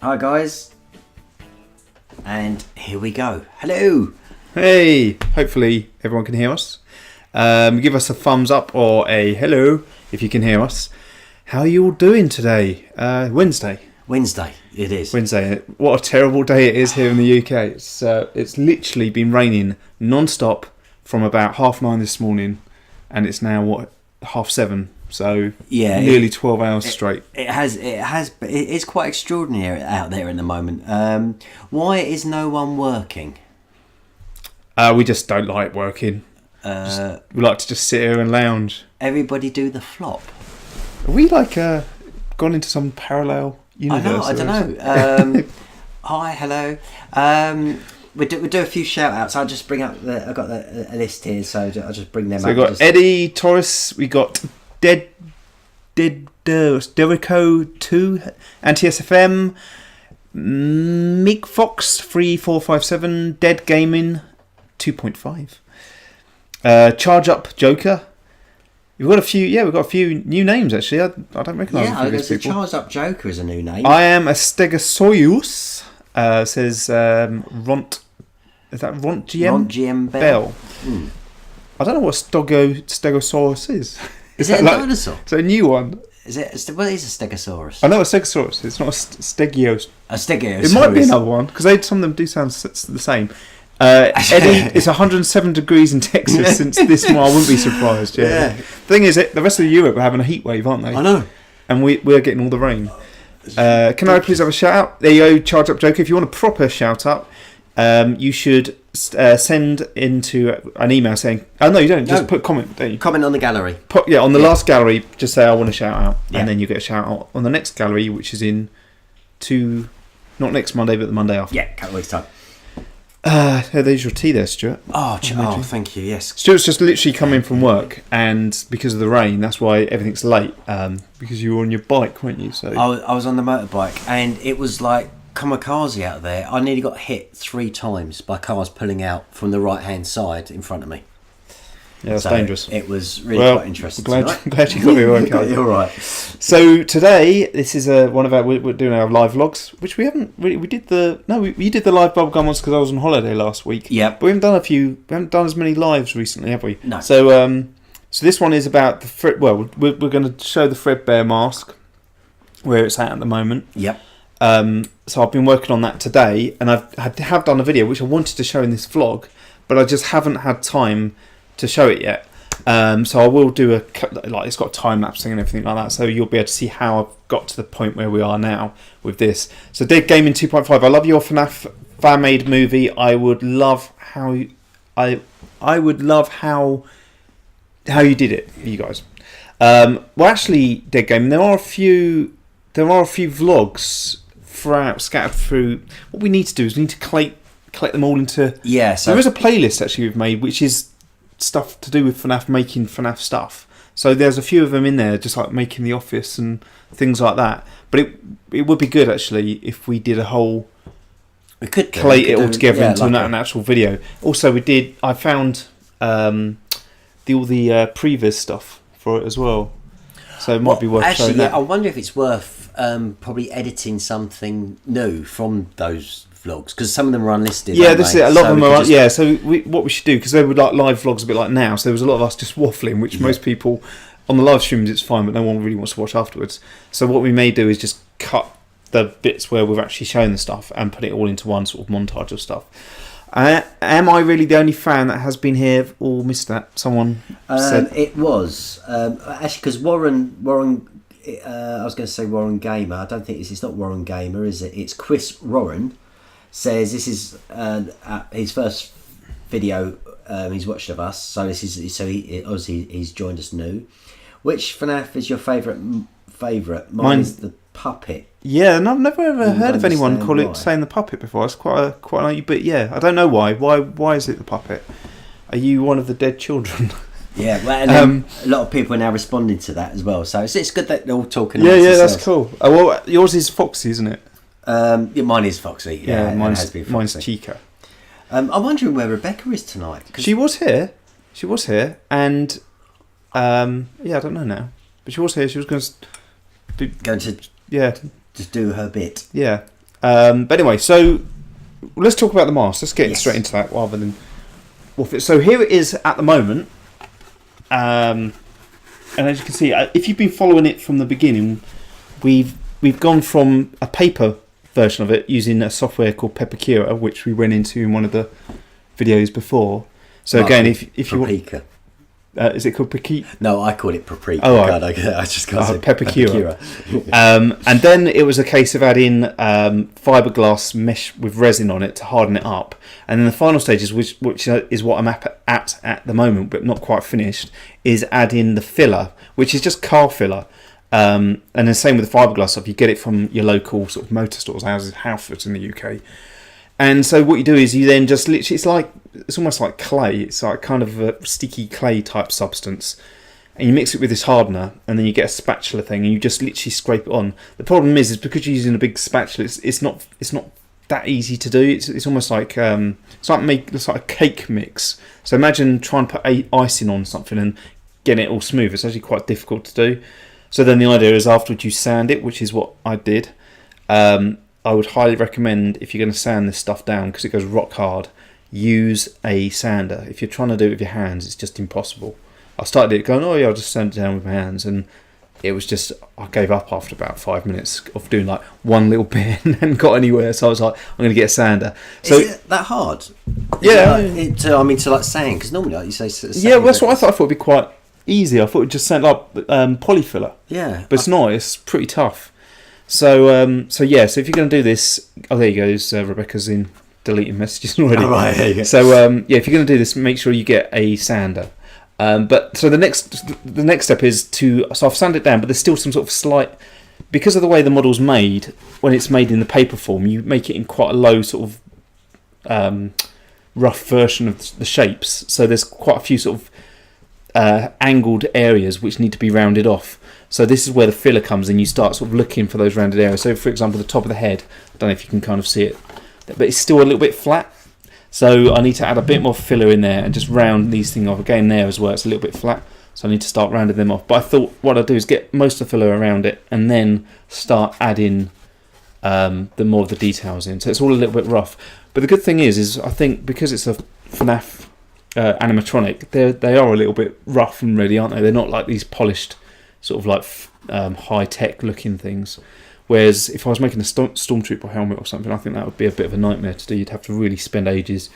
Hi guys, and here we go. Hello. Hey, hopefully everyone can hear us. Give us a thumbs up or a hello if you can hear us. How are you all doing today? Wednesday. Wednesday, it is. Wednesday. What a terrible day it is here in the UK. It's literally been raining non-stop from about 9:30 this morning, and it's now 7:30. So yeah, nearly 12 hours straight. It's quite extraordinary out there at the moment. Why is no one working? We just don't like working. We like to just sit here and lounge. Everybody do the flop. Are we gone into some parallel universe? I don't know. Hi, hello. We'll do a few shout outs. I'll just bring up I've got a list here, so I'll just bring them up. So we've got Eddie Torres, we got Derico 2, Anti-SFM, Mig Fox 3457, Dead Gaming 2.5, Charge Up Joker. We've got a few new names actually. I don't recognise them. Yeah, the Charge Up Joker is a new name. I am a Stegosaurus. Says Ront. Is that Ront GM Bell? Mm. I don't know what Stegosaurus is. Is it a dinosaur? It's a new one. What is a Stegosaurus? I know a Stegosaurus. It's not a Stegios. A Stegosaurus. It might be another one because some of them do sound the same. Eddie, it's 107 degrees in Texas since this morning. I wouldn't be surprised. Yeah. The thing is, the rest of Europe are having a heat wave, aren't they? I know. And we're getting all the rain. Can I please have a shout out? There you go, Charge Up Joker. If you want a proper shout out, you should send into an email saying, "Oh no, you don't. Just put comment. Don't you? Comment on the gallery. On the last gallery. Just say I want a shout out, and then you get a shout out on the next gallery, which is not next Monday, but the Monday after. Yeah, couple weeks time. There's your tea there, Stuart. Oh, thank you. Yes, Stuart's just literally come in from work, and because of the rain, that's why everything's late. Because you were on your bike, weren't you? So I was on the motorbike, and it was like kamikaze out there. I nearly got hit 3 times by cars pulling out from the right-hand side in front of me. Yeah, that's dangerous. It was really quite interesting. Glad you got me okay. You're right. So today, this is we're doing our live vlogs, which we haven't really. We did the live Bubblegummonsters because I was on holiday last week. Yeah, but we haven't done as many lives recently, have we? No. So this one is about the we're going to show the Fredbear mask, where it's at the moment. Yep. So I've been working on that today, and I have done a video which I wanted to show in this vlog, but I just haven't had time to show it yet. So I will do it's got time lapsing and everything like that, so you'll be able to see how I've got to the point where we are now with this. So Dead Gaming 2.5. I love your FNAF fan made movie. I would love how you did it, you guys. Well, actually, Dead Gaming, there are a few vlogs scattered through. What we need to do is we need to collect them all into. Yeah. So there is a playlist actually we've made, which is stuff to do with FNAF, making FNAF stuff. So there's a few of them in there, just like making the office and things like that. But it would be good actually if we did a whole. We could collate it all together into an actual video. Also, I found all the previs stuff for it as well. So it might be worth showing that. I wonder if it's worth probably editing something new from those vlogs, because some of them are unlisted. Yeah, this is it. A lot of them are. Yeah, so what we should do, because they were like live vlogs a bit like now, so there was a lot of us just waffling, which most people on the live streams it's fine, but no one really wants to watch afterwards. So what we may do is just cut the bits where we've actually shown the stuff and put it all into one sort of montage of stuff. Am I really the only fan that has been here or missed that? Someone said it was actually, because Warren. I was going to say Warren Gamer. I don't think it's not Warren Gamer, is it? It's Chris Warren. Says this is his first video he's watched of us. So he's joined us new. Which FNAF is your favourite? Mine is the puppet. Yeah, and I've never ever heard of anyone saying the puppet before. It's quite but yeah, I don't know why. Why is it the puppet? Are you one of the dead children? Yeah, well, and a lot of people are now responding to that as well. So it's good that they're all talking. Yeah, that's cool. Well, yours is Foxy, isn't it? Mine is Foxy. Yeah, mine's Chica. I'm wondering where Rebecca is tonight. She was here, and I don't know now, but she was here. She was going to just do her bit. Yeah, But anyway, so let's talk about the mask. Let's get straight into that rather than wolf it. So here it is at the moment. And as you can see, if you've been following it from the beginning, we've gone from a paper version of it using a software called Pepakura, which we went into in one of the videos before. So again, if you want... is it called Paprika? No, I call it Paprika. Oh, God, I just can't say Pepakura. And then it was a case of adding fiberglass mesh with resin on it to harden it up. And then the final stages, which is what I'm at the moment, but not quite finished, is adding the filler, which is just car filler. And the same with the fiberglass stuff. You get it from your local sort of motor stores, Halfords in the UK. And so what you do is you then just literally, it's almost like clay. It's like kind of a sticky clay type substance. And you mix it with this hardener, and then you get a spatula thing, and you just literally scrape it on. The problem is because you're using a big spatula, it's not that easy to do. It's almost like it's like a cake mix. So imagine trying to put icing on something and getting it all smooth. It's actually quite difficult to do. So then the idea is afterwards you sand it, which is what I did. I would highly recommend, if you're going to sand this stuff down, because it goes rock hard, use a sander. If you're trying to do it with your hands, it's just impossible. I started it going, I'll just sand it down with my hands, and it was just, I gave up after about 5 minutes of doing like one little bit and then got anywhere. So I was like, I'm going to get a sander. So, is it that hard? Yeah. To like sand, because normally like you say sand. Yeah, well, that's what I thought. I thought it'd be quite easy. I thought it'd just sand up polyfiller. Yeah. But it's not, it's pretty tough. So if you're going to do this, there you go, Rebecca's in deleting messages already. Oh, right, there you go. So if you're going to do this, make sure you get a sander. But so the next step is so I've sanded it down, but there's still some sort of slight, because of the way the model's made. When it's made in the paper form, you make it in quite a low sort of rough version of the shapes. So there's quite a few sort of angled areas which need to be rounded off. So this is where the filler comes in. You start sort of looking for those rounded areas. So for example, the top of the head, I don't know if you can kind of see it, but it's still a little bit flat. So I need to add a bit more filler in there and just round these things off. Again, there as well, it's a little bit flat. So I need to start rounding them off. But I thought what I'd do is get most of the filler around it and then start adding the more of the details in. So it's all a little bit rough. But the good thing is I think because it's a FNAF animatronic, they are a little bit rough and ready, aren't they? They're not like these polished sort of like high-tech looking things. Whereas if I was making a Stormtrooper helmet or something, I think that would be a bit of a nightmare to do. You'd have to really spend ages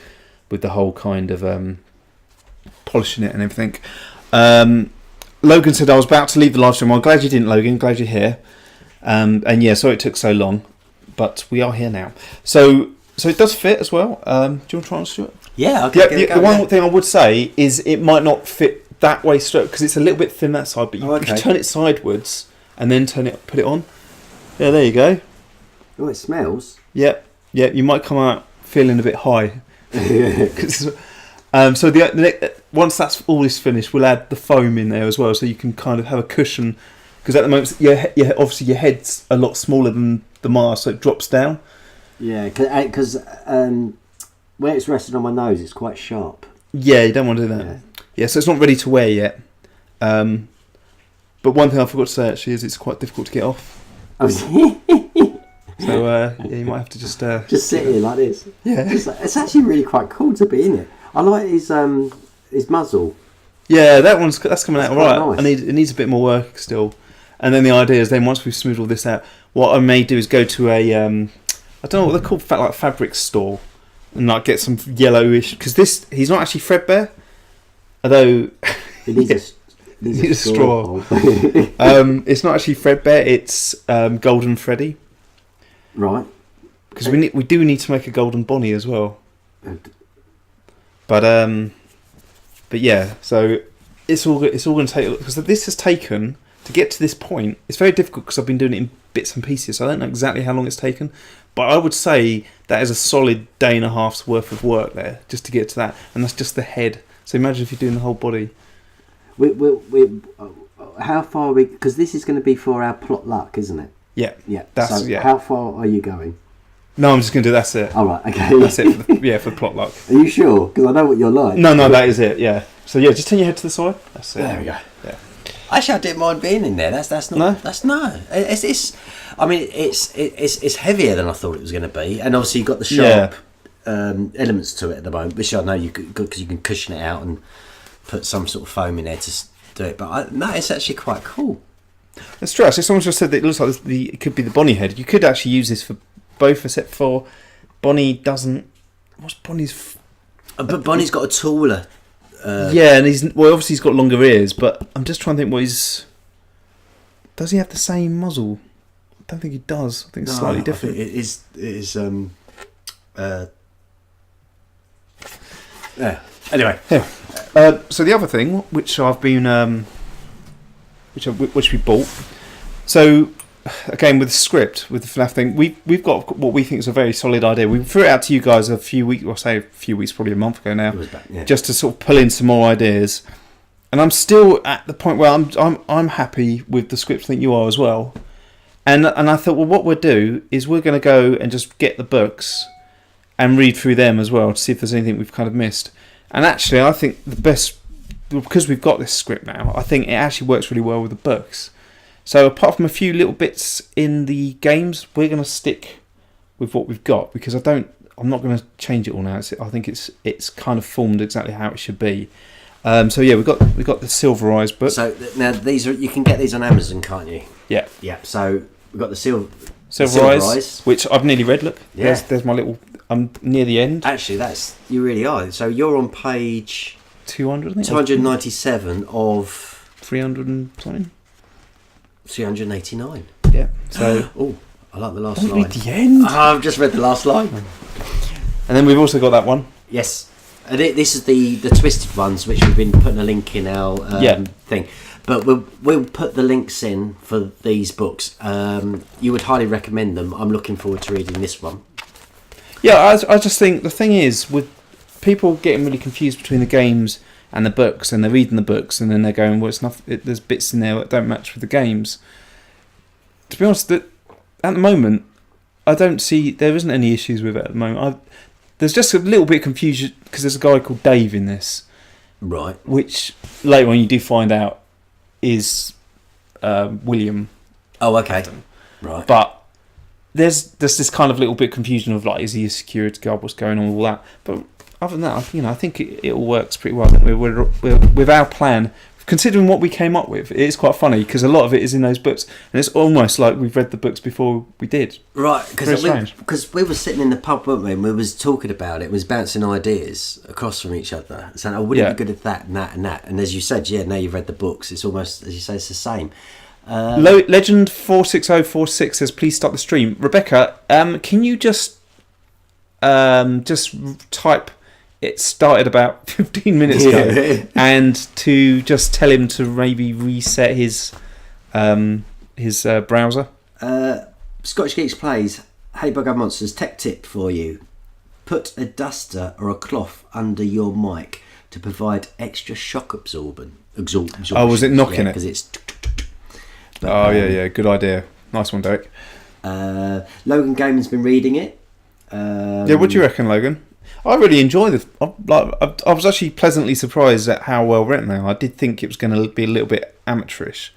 with the whole kind of polishing it and everything. Logan said, I was about to leave the live stream. Well, I'm glad you didn't, Logan. Glad you're here. And yeah, sorry it took so long. But we are here now. So it does fit as well. Do you want to try and do it? Yeah, okay. The one thing I would say is it might not fit that way straight because it's a little bit thin that side, but if you turn it sideways and then put it on. Yeah, there you go. Oh, it smells. Yep. You might come out feeling a bit high. So once that's all is finished, we'll add the foam in there as well, so you can kind of have a cushion. Because at the moment, obviously your head's a lot smaller than the mask, so it drops down. Yeah, because where it's resting on my nose, it's quite sharp. Yeah, you don't want to do that. Yeah, so it's not ready to wear yet. But one thing I forgot to say actually is it's quite difficult to get off. So you might have to just sit here like this. Yeah, it's actually really quite cool to be in it. I like his muzzle. Yeah, that's coming out right. Nice. It needs a bit more work still. And then the idea is then once we've smoothed all this out, what I may do is go to a I don't know what they're called, like fabric store, and like get some yellowish, because he's not actually Fredbear, although he needs a straw. It's not actually Fredbear, it's Golden Freddy. Right. Because we do need to make a golden Bonnie as well. But yeah, so it's all going to take, because this has taken to get to this point. It's very difficult because I've been doing it in bits and pieces. So I don't know exactly how long it's taken, but I would say that is a solid day and a half's worth of work there just to get to that, and that's just the head. So imagine if you're doing the whole body. How far are we? Because this is going to be for our plot luck, isn't it? Yeah. Yeah. How far are you going? No, I'm just going to do that's it. All right, okay. That's it for the plot luck. Are you sure? Because I know what you're like. No, that is it, yeah. So yeah, just turn your head to the side. That's it. There we go. Yeah. Actually, I didn't mind being in there. That's not. No? That's no. It's. I mean, it's heavier than I thought it was going to be, and obviously you've got the sharp elements to it at the moment, which I know you could because you can cushion it out and put some sort of foam in there to do it. But no, it's actually quite cool. That's true. Actually, someone just said that it looks like it could be the Bonnie head. You could actually use this for both, except for Bonnie doesn't. What's Bonnie's? But Bonnie's got a taller. And obviously he's got longer ears, but I'm just trying to think does he have the same muzzle? I don't think he does. I think it's slightly different. I think it is. Yeah. Anyway. Yeah. So the other thing, which I've been, which we bought. So again, with the script, with the FNAF thing, we've got what we think is a very solid idea. We threw it out to you guys a few weeks, probably a month ago now, just to sort of pull in some more ideas. And I'm still at the point where I'm happy with the script. I think you are as well. And I thought, well, what we'll do is we're going to go and just get the books and read through them as well to see if there's anything we've kind of missed. And actually, I think the best, because we've got this script now, I think it actually works really well with the books. So apart from a few little bits in the games, we're going to stick with what we've got because I'm not going to change it all now. I think it's kind of formed exactly how it should be. So yeah, we've got the Silver Eyes book. So now you can get these on Amazon, can't you? Yeah. Yeah. So we've got the Silver Eyes, which I've nearly read. Look, yeah. There's my little. I'm near the end. Actually, you really are. So you're on page 200, I think. 297 of 300 and something. 389. Yeah. So. I like the last Don't line. read the end. I've just read the last line. And then we've also got that one. Yes. This is the twisted ones, which we've been putting a link in our thing. But we'll put the links in for these books. You would highly recommend them. I'm looking forward to reading this one. Yeah, I just think the thing is with people getting really confused between the games and the books, and they're reading the books and then they're going, well, there's bits in there that don't match with the games. To be honest, at the moment, I don't see there isn't any issues with it at the moment. There's just a little bit of confusion because there's a guy called Dave in this, right? Which later on you do find out is William. Oh, okay, right. But there's this kind of little bit of confusion of like, is he a security guard? What's going on with all that? But other than that, I think it all works pretty well. I think we're with our plan. Considering what we came up with, it is quite funny because a lot of it is in those books, and it's almost like we've read the books before we did. Right, because we were sitting in the pub, weren't we? And we was talking about it, was bouncing ideas across from each other, saying, "Oh, wouldn't it be good at that and that and that?" And as you said, now you've read the books. It's almost, as you say, it's the same. Legend 46046 says, "Please stop the stream." Rebecca, can you just type? It started about 15 minutes ago, and to just tell him to maybe reset his browser. Scottish Geeks plays. Hey, Bubblegummonsters, tech tip for you: put a duster or a cloth under your mic to provide extra shock absorption. Oh, was it knocking it? Because it's. Yeah, good idea. Nice one, Derek. Logan Gaiman's been reading it. What do you reckon, Logan? I really enjoy this. I was actually pleasantly surprised at how well written they are. I did think it was going to be a little bit amateurish.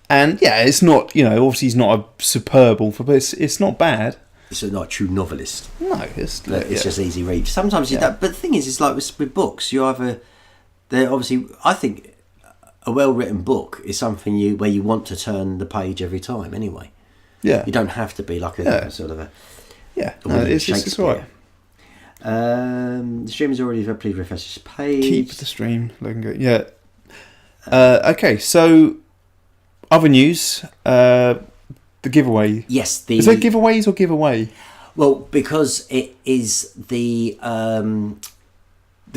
And yeah, it's not, obviously he's not a superb author, but it's not bad. It's not a true novelist. No, it's just easy read. Sometimes you don't, but the thing is, it's like with books, they're obviously, I think a well-written book is something where you want to turn the page every time anyway. Yeah. You don't have to be like a sort of a... Yeah, it's all right. The stream is already there. Please refresh this page. Keep the stream. Yeah. Okay, so other news. The giveaway. Yes. Is there giveaways or giveaway? Well, because it is the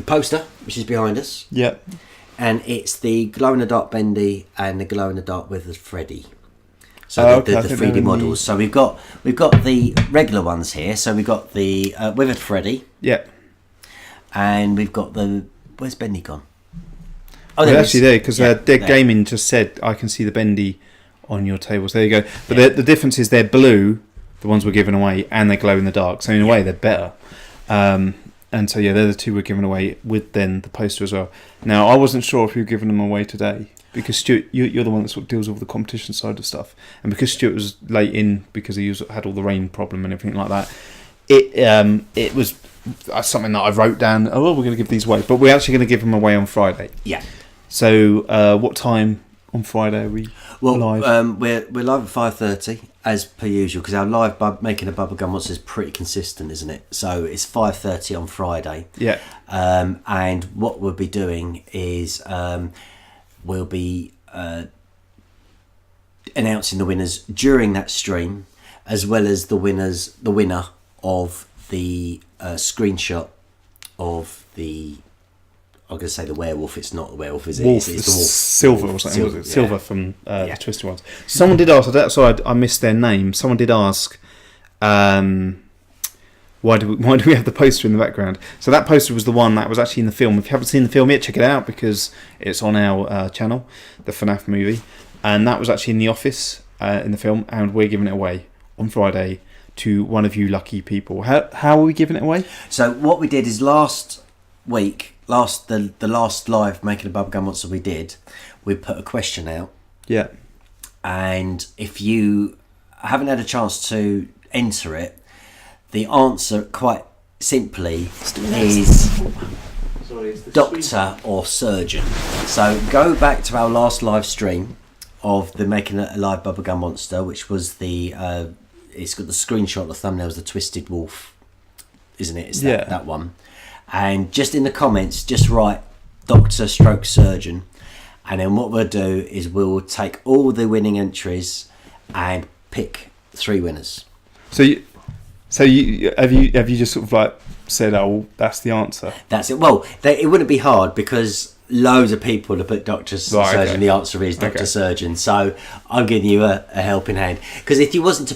poster which is behind us. Yeah. And it's the glow in the dark Bendy and the glow in the dark with the Freddy. So the 3D models. So we've got the regular ones here. So we've got the Withered Freddy. Yeah. And we've got the... Where's Bendy gone? Oh, they're actually there because Dead Gaming just said, I can see the Bendy on your tables. There you go. But the difference is they're blue, the ones we're giving away, and they glow in the dark. So in a way, they're better. And so, they're the two we're giving away with then the poster as well. Now, I wasn't sure if we were giving them away today. because Stuart, you're the one that sort of deals with the competition side of stuff, and because Stuart was late in because had all the rain problem and everything like that, it was something that I wrote down. Oh, well, we're going to give these away, but we're actually going to give them away on Friday. Yeah. So, what time on Friday are we live? We're live at 5:30 as per usual, because our live making a Bubblegum Monster is pretty consistent, isn't it? So it's 5:30 on Friday. Yeah. And what we'll be doing is we'll be announcing the winners during that stream, as well as the winner of the screenshot of the. I'm going to say the werewolf. It's not the werewolf, is it? Wolf, it's the wolf. Silver or something. Silver, was it? Silver from the Twisted ones. Someone did ask. Sorry, I missed their name. Someone did ask. Why do we have the poster in the background? So that poster was the one that was actually in the film. If you haven't seen the film yet, check it out because it's on our channel, the FNAF movie, and that was actually in the office in the film, and we're giving it away on Friday to one of you lucky people. How are we giving it away? So what we did is last week. The last live making a Bubblegum Monster we did, we put a question out. Yeah. And if you haven't had a chance to enter it, the answer quite simply is doctor or surgeon. So go back to our last live stream of the making a live Bubblegum Monster, which was the it's got the screenshot, the thumbnail is the Twisted Wolf, isn't it? It's that one. And just in the comments, just write doctor stroke surgeon. And then what we'll do is we'll take all the winning entries and pick 3 winners. So you have you just sort of like said, oh, that's the answer? That's it. Well, it wouldn't be hard because loads of people have put doctor surgeon. Okay. The answer is doctor surgeon. So I'm giving you a helping hand. Because if you wasn't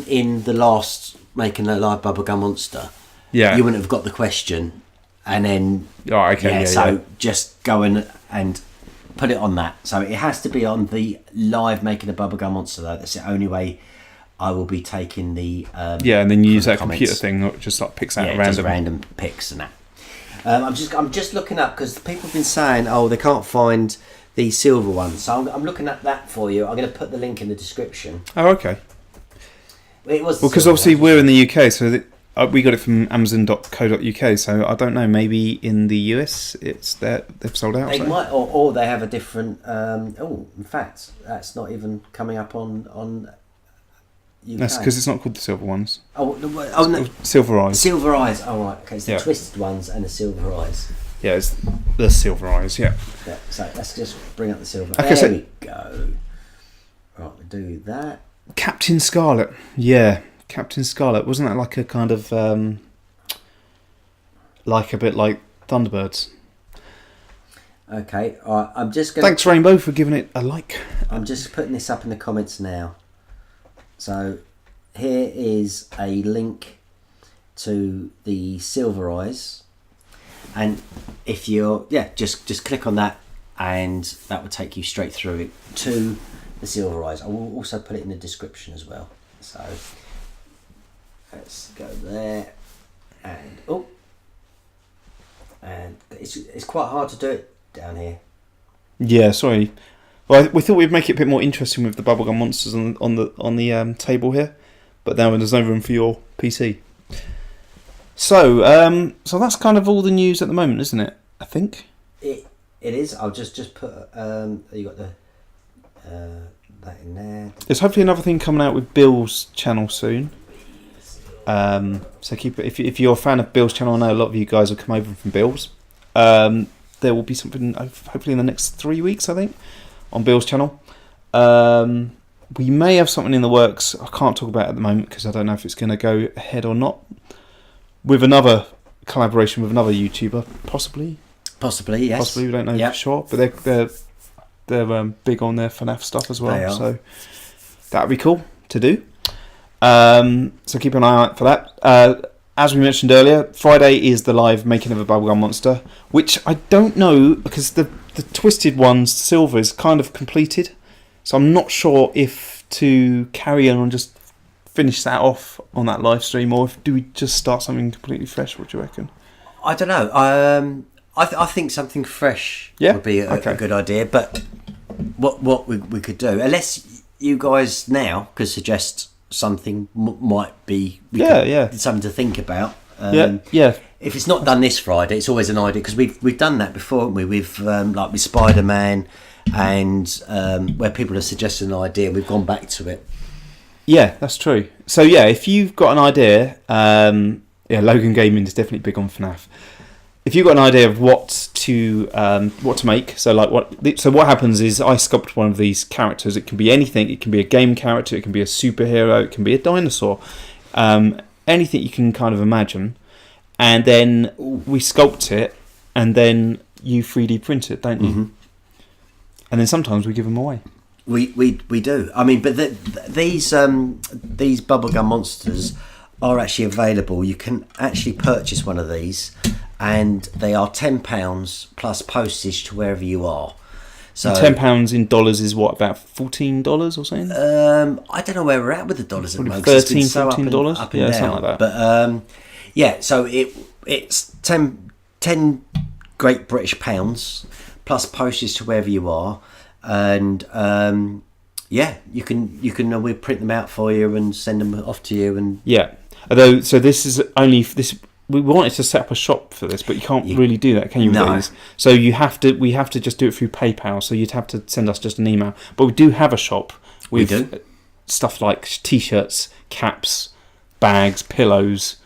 in the last making a live Bubblegum Monster, you wouldn't have got the question, and then just go in and put it on that. So it has to be on the live making a Bubblegum Monster though. That's the only way I will be taking the and then you use that comments. Computer thing that just like picks out random picks and that. I'm just looking up because people have been saying they can't find the silver one, so I'm looking at that for you. I'm going to put the link in the description. Oh, okay. It was because obviously we're in the UK, so we got it from Amazon.co.uk. So I don't know. Maybe in the US, they've sold out. They might, or they have a different. In fact, that's not even coming up on UK. That's because it's not called the silver ones. No. Silver Eyes. Silver Eyes. Oh right, okay. It's the Twisted ones and the Silver Eyes. Yeah, it's the Silver Eyes. Yeah. So let's just bring up the silver. Okay, there we go. Right, we'll do that. Captain Scarlet. Yeah. Captain Scarlet, wasn't that like a kind of like a bit like Thunderbirds? Okay, all right, I'm just going. Thanks, Rainbow, for giving it a like. I'm just putting this up in the comments now. So here is a link to the Silver Eyes, and if you're just click on that, and that will take you straight through it to the Silver Eyes. I will also put it in the description as well. So. Let's go there, and it's quite hard to do it down here. Yeah, sorry. Well, we thought we'd make it a bit more interesting with the Bubblegum Monsters on the table here, but now there's no room for your PC. So that's kind of all the news at the moment, isn't it? I think it is. I'll just put you got the that in there. There's hopefully another thing coming out with Bill's channel soon. So keep it. If you're a fan of Bill's channel, I know a lot of you guys will come over from Bill's. There will be something hopefully in the next 3 weeks, I think, on Bill's channel. We may have something in the works. I can't talk about it at the moment because I don't know if it's going to go ahead or not. With another collaboration with another YouTuber, possibly. Possibly, yes. Possibly, we don't know for sure. But they're big on their FNAF stuff as well. So that would be cool to do. So keep an eye out for that. As we mentioned earlier, Friday is the live making of a Bubblegum Monster, which I don't know because the Twisted one's silver is kind of completed, so I'm not sure if to carry on and just finish that off on that live stream, or if do we just start something completely fresh. What do you reckon? I don't know. I think something fresh would be a good idea, but what we could do, unless you guys now could suggest something might be something to think about. Yeah. If it's not done this Friday, it's always an idea, because we've done that before, haven't we? We've like with Spider-Man, and where people have suggested an idea, we've gone back to it. Yeah, that's true. So yeah, if you've got an idea, Logan Gaming is definitely big on FNAF. If you've got an idea of what to make, so what happens is I sculpt one of these characters. It can be anything. It can be a game character. It can be a superhero. It can be a dinosaur. Anything you can kind of imagine, and then we sculpt it, and then you 3D print it, don't you? Mm-hmm. And then sometimes we give them away. We do. I mean, but these bubblegum monsters are actually available. You can actually purchase one of these, and they are £10 plus postage to wherever you are. So £10 in dollars is what, about $14 or something? I don't know where we're at with the dollars at the moment. $13, $14, up and down. Something like that. But so it's 10 Great British pounds plus postage to wherever you are, and you can we'll print them out for you and send them off to you. And although this is only this. We wanted to set up a shop for this, but you can't really do that, can you? No. These? So we have to just do it through PayPal. So you'd have to send us just an email. But we do have a shop with stuff like T-shirts, caps, bags, pillows,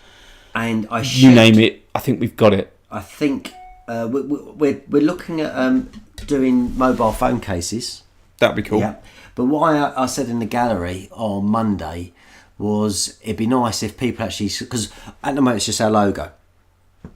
and you name it. I think we've got it. I think we're looking at doing mobile phone cases. That'd be cool. Yeah. But what I said in the gallery on Monday was it'd be nice if people actually, because at the moment it's just our logo,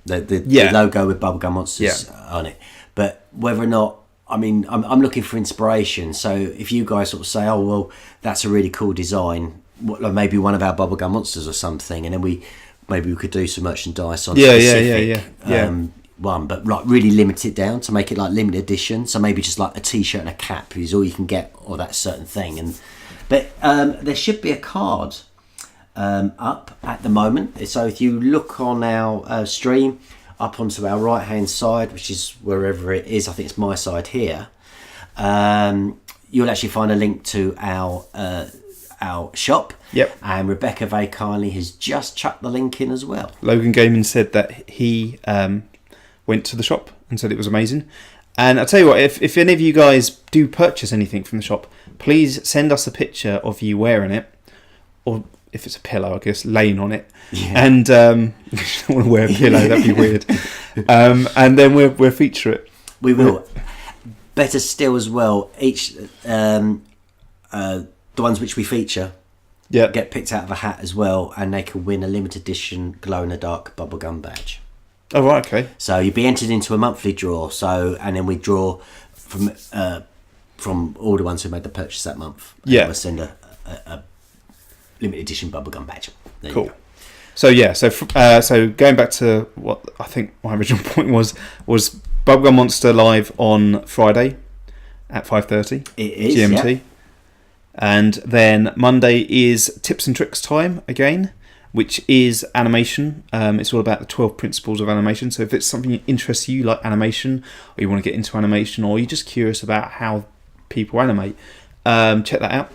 the logo with Bubblegummonsters on it. But whether or not, I mean, I'm looking for inspiration. So if you guys sort of say, oh well, that's a really cool design, maybe one of our Bubblegummonsters or something, and then maybe we could do some merchandise on specific one, but like really limit it down to make it like limited edition. So maybe just like a T-shirt and a cap is all you can get, or that certain thing. But there should be a card up at the moment. So if you look on our stream, up onto our right hand side, which is wherever it is, I think it's my side here, you'll actually find a link to our shop. Yep. And Rebecca very kindly has just chucked the link in as well. Logan Gaming said that he went to the shop and said it was amazing. And I'll tell you what, if any of you guys do purchase anything from the shop, please send us a picture of you wearing it, or if it's a pillow, I guess, laying on it. Yeah. And you don't want to wear a pillow, that'd be weird. And then we'll feature it. We will. Better still as well, each the ones which we feature get picked out of a hat as well, and they can win a limited edition glow-in-the-dark bubblegum badge. Oh, right, okay. So you'd be entered into a monthly draw, and then we draw from all the ones who made the purchase that month. Yeah. We'll send a limited edition bubblegum badge. There cool. So going back to what I think my original point was Bubblegum Monster live on Friday at 5:30 GMT. Yeah. And then Monday is Tips and Tricks time again, which is animation. It's all about the 12 principles of animation. So if it's something that interests you, like animation, or you want to get into animation, or you're just curious about how people animate, check that out.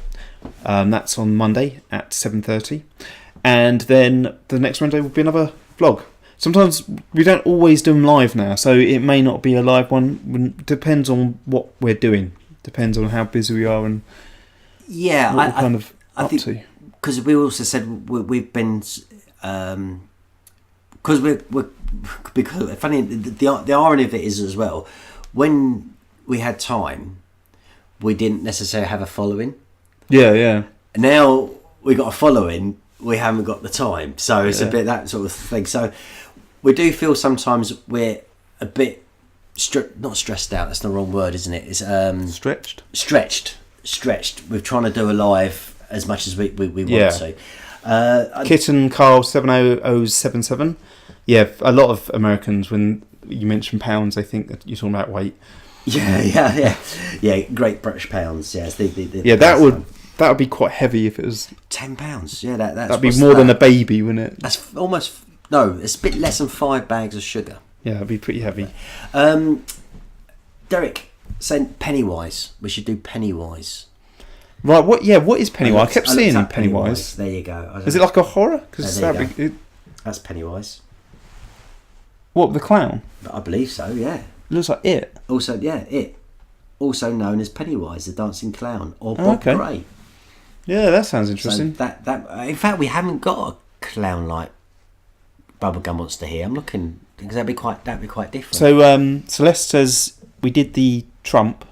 That's on Monday at 7:30. And then the next Monday will be another vlog. Sometimes we don't always do them live now, so it may not be a live one. Depends on what we're doing. Depends on how busy we are and what we're kind of up to. Because we also said we've been because funny, the irony of it is as well, when we had time we didn't necessarily have a following. Yeah. Now we got a following, we haven't got the time, so it's a bit that sort of thing. So we do feel sometimes we're a bit not stressed out, that's the wrong word, isn't it? It's stretched with trying to do a live as much as we want to. Kitten Carl 70077. Yeah, a lot of Americans, when you mention pounds, they think that you're talking about weight. Yeah. Great British pounds. Yes, that would be quite heavy if it was £10. Yeah, that'd be more than a baby, wouldn't it? That's almost it's a bit less than 5 bags of sugar. Yeah, that'd be pretty heavy. Derek, Send Pennywise. We should do Pennywise. Right, what is Pennywise? I kept seeing Pennywise. There you go. Is it like a horror? Because that's Pennywise. What, the clown? I believe so, yeah. It looks like it. Also, yeah, it. Also known as Pennywise, the dancing clown, or Bob Gray. Yeah, that sounds interesting. So that in fact, we haven't got a clown like Bubblegum Monster here. I'm looking because that'd be quite different. So Celeste says we did the Trump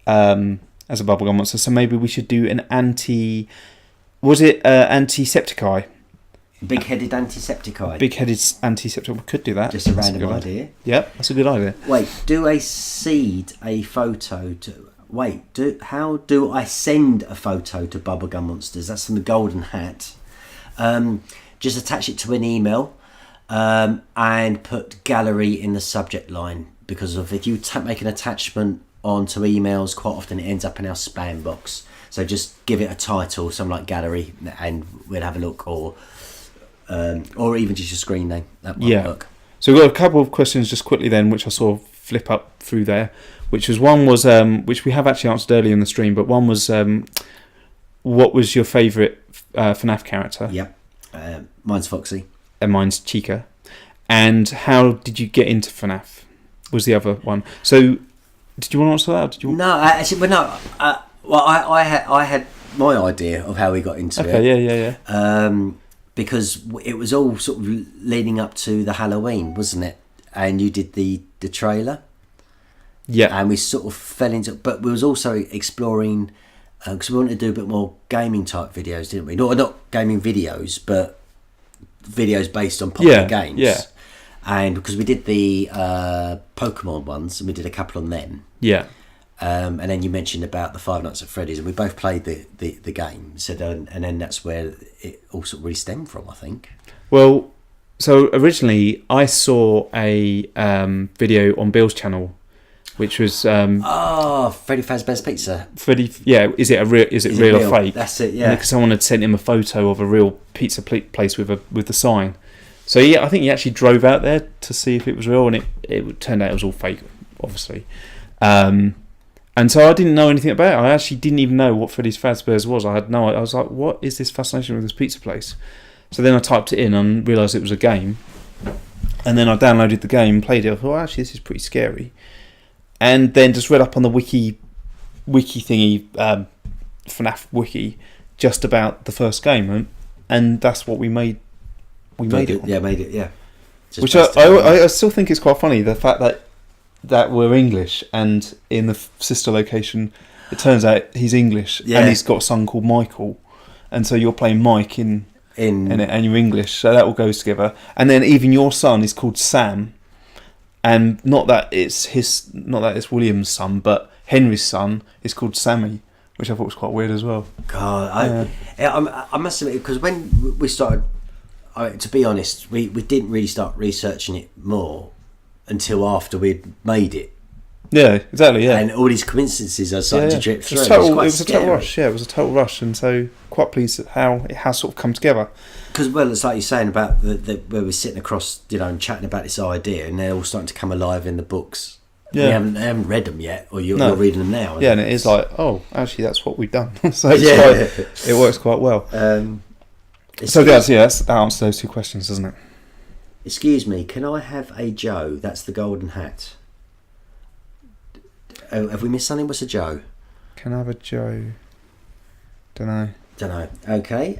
as a Bubblegum Monster, so maybe we should do an anti-Septiceye? Big-headed anti-Big-headed Antisepticeye. We could do that. Just a random idea. Yeah, that's a good idea. Wait, do I seed a photo to... how do I send a photo to Bubblegum Monsters? That's from the Golden Hat. Just attach it to an email and put gallery in the subject line, because if you make an attachment onto emails, quite often it ends up in our spam box. So just give it a title, something like gallery, and we'll have a look, or even just your screen name. That might work. So we've got a couple of questions just quickly then, which I saw flip up through there. Which we have actually answered earlier in the stream, but one was what was your favourite FNAF character? Yep. Mine's Foxy. And mine's Chica. And how did you get into FNAF? Was the other one. So did you want to answer that? No, actually, I had my idea of how we got into it. Okay, yeah. Because it was all sort of leading up to the Halloween, wasn't it? And you did the trailer. Yeah. And we sort of fell into... But we was also exploring... Because we wanted to do a bit more gaming type videos, didn't we? Not gaming videos, but videos based on popular games. Yeah. And because we did the Pokemon ones, and we did a couple on them. Yeah. And then you mentioned about the Five Nights at Freddy's, and we both played the game. So and then that's where it all sort of really stemmed from, I think. Well, so originally I saw a video on Bill's channel, which was Freddy Fazbear's Pizza. Freddy, yeah. Is it real or fake? That's it. Yeah. Because someone had sent him a photo of a real pizza place with the sign. So yeah, I think he actually drove out there to see if it was real, and it turned out it was all fake, obviously. And so I didn't know anything about it. I actually didn't even know what Freddy's Fazbear's was. I was like, what is this fascination with this pizza place? So then I typed it in and realised it was a game. And then I downloaded the game, played it. I thought, actually, this is pretty scary. And then just read up on the wiki thingy, FNAF wiki, just about the first game. And that's what we made. We made it. Yeah, made it, yeah. Which I still think is quite funny, the fact that we're English, and in the sister location it turns out he's English, and he's got a son called Michael, and so you're playing Mike in it, and you're English, so that all goes together. And then even your son is called Sam, and not that it's William's son, but Henry's son is called Sammy, which I thought was quite weird as well. God, I must admit, because when we started, to be honest, we didn't really start researching it more until after we'd made it. Yeah, exactly, yeah. And all these coincidences are starting to drip through. It was a total rush, yeah. It was a total rush, and so quite pleased at how it has sort of come together. Because, well, it's like you're saying about where we're sitting across, and chatting about this idea, and they're all starting to come alive in the books. Yeah. We haven't read them yet, or you're reading them now. Yeah, and it is like, oh, actually, that's what we've done. So it works quite well. That answers those two questions, doesn't it? Excuse me, can I have a Joe? That's the Golden Hat. Oh, have we missed something? What's a Joe? Can I have a Joe? Don't know. Okay.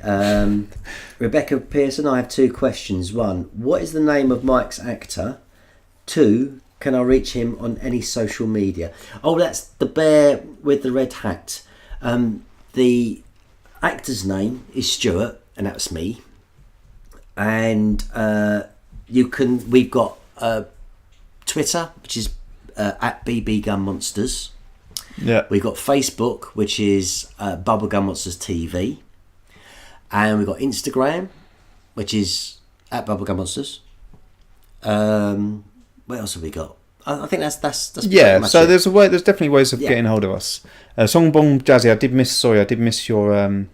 Rebecca Pearson, I have two questions. One, what is the name of Mike's actor? Two, can I reach him on any social media? Oh, that's the bear with the red hat. The actor's name is Stuart, and that's me. And we've got Twitter, which is at Bubblegummonsters. Yeah. We've got Facebook, which is Bubblegummonsters TV, and we've got Instagram, which is at Bubblegummonsters. What else have we got? I think that's yeah. So it. There's definitely ways of getting hold of us. Songbong Jazzy, I did miss your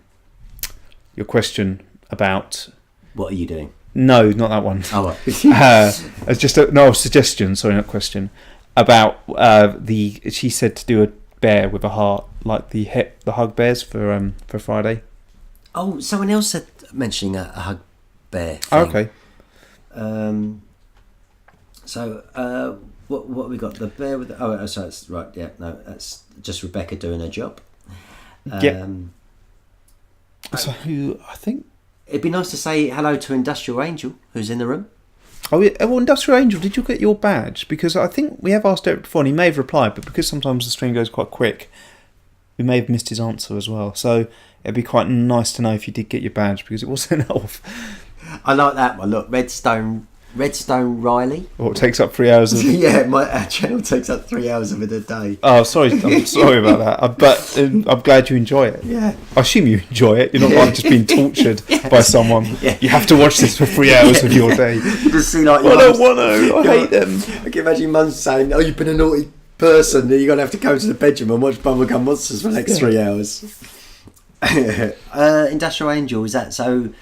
question about what are you doing. No, not that one. Oh, right. It's just a suggestion. Sorry, not question. about she said to do a bear with a heart, like the hug bears for Friday. Oh, someone else said mentioning a hug bear thing. Oh, okay. So what we got? The bear with the, so it's right. Yeah, no, that's just Rebecca doing her job. So who I think it'd be nice to say hello to Industrial Angel, who's in the room. Oh, yeah. Well, Industrial Angel, did you get your badge? Because I think we have asked Eric before and he may have replied, but because sometimes the stream goes quite quick, we may have missed his answer as well. So it'd be quite nice to know if you did get your badge, because it was sent off. I like that one. Look, Redstone Riley. Well, it takes up 3 hours of... Yeah, our channel takes up 3 hours of it a day. Oh, sorry. I'm sorry about that. But I'm glad you enjoy it. Yeah. I assume you enjoy it. You're not like just being tortured by someone. Yeah. You have to watch this for 3 hours of your day. You just see like... I don't want to. I hate them. I can imagine Mum saying, "Oh, you've been a naughty person. You're going to have to go to the bedroom and watch Bubblegummonsters for the next 3 hours." Industrial Angel, is that so...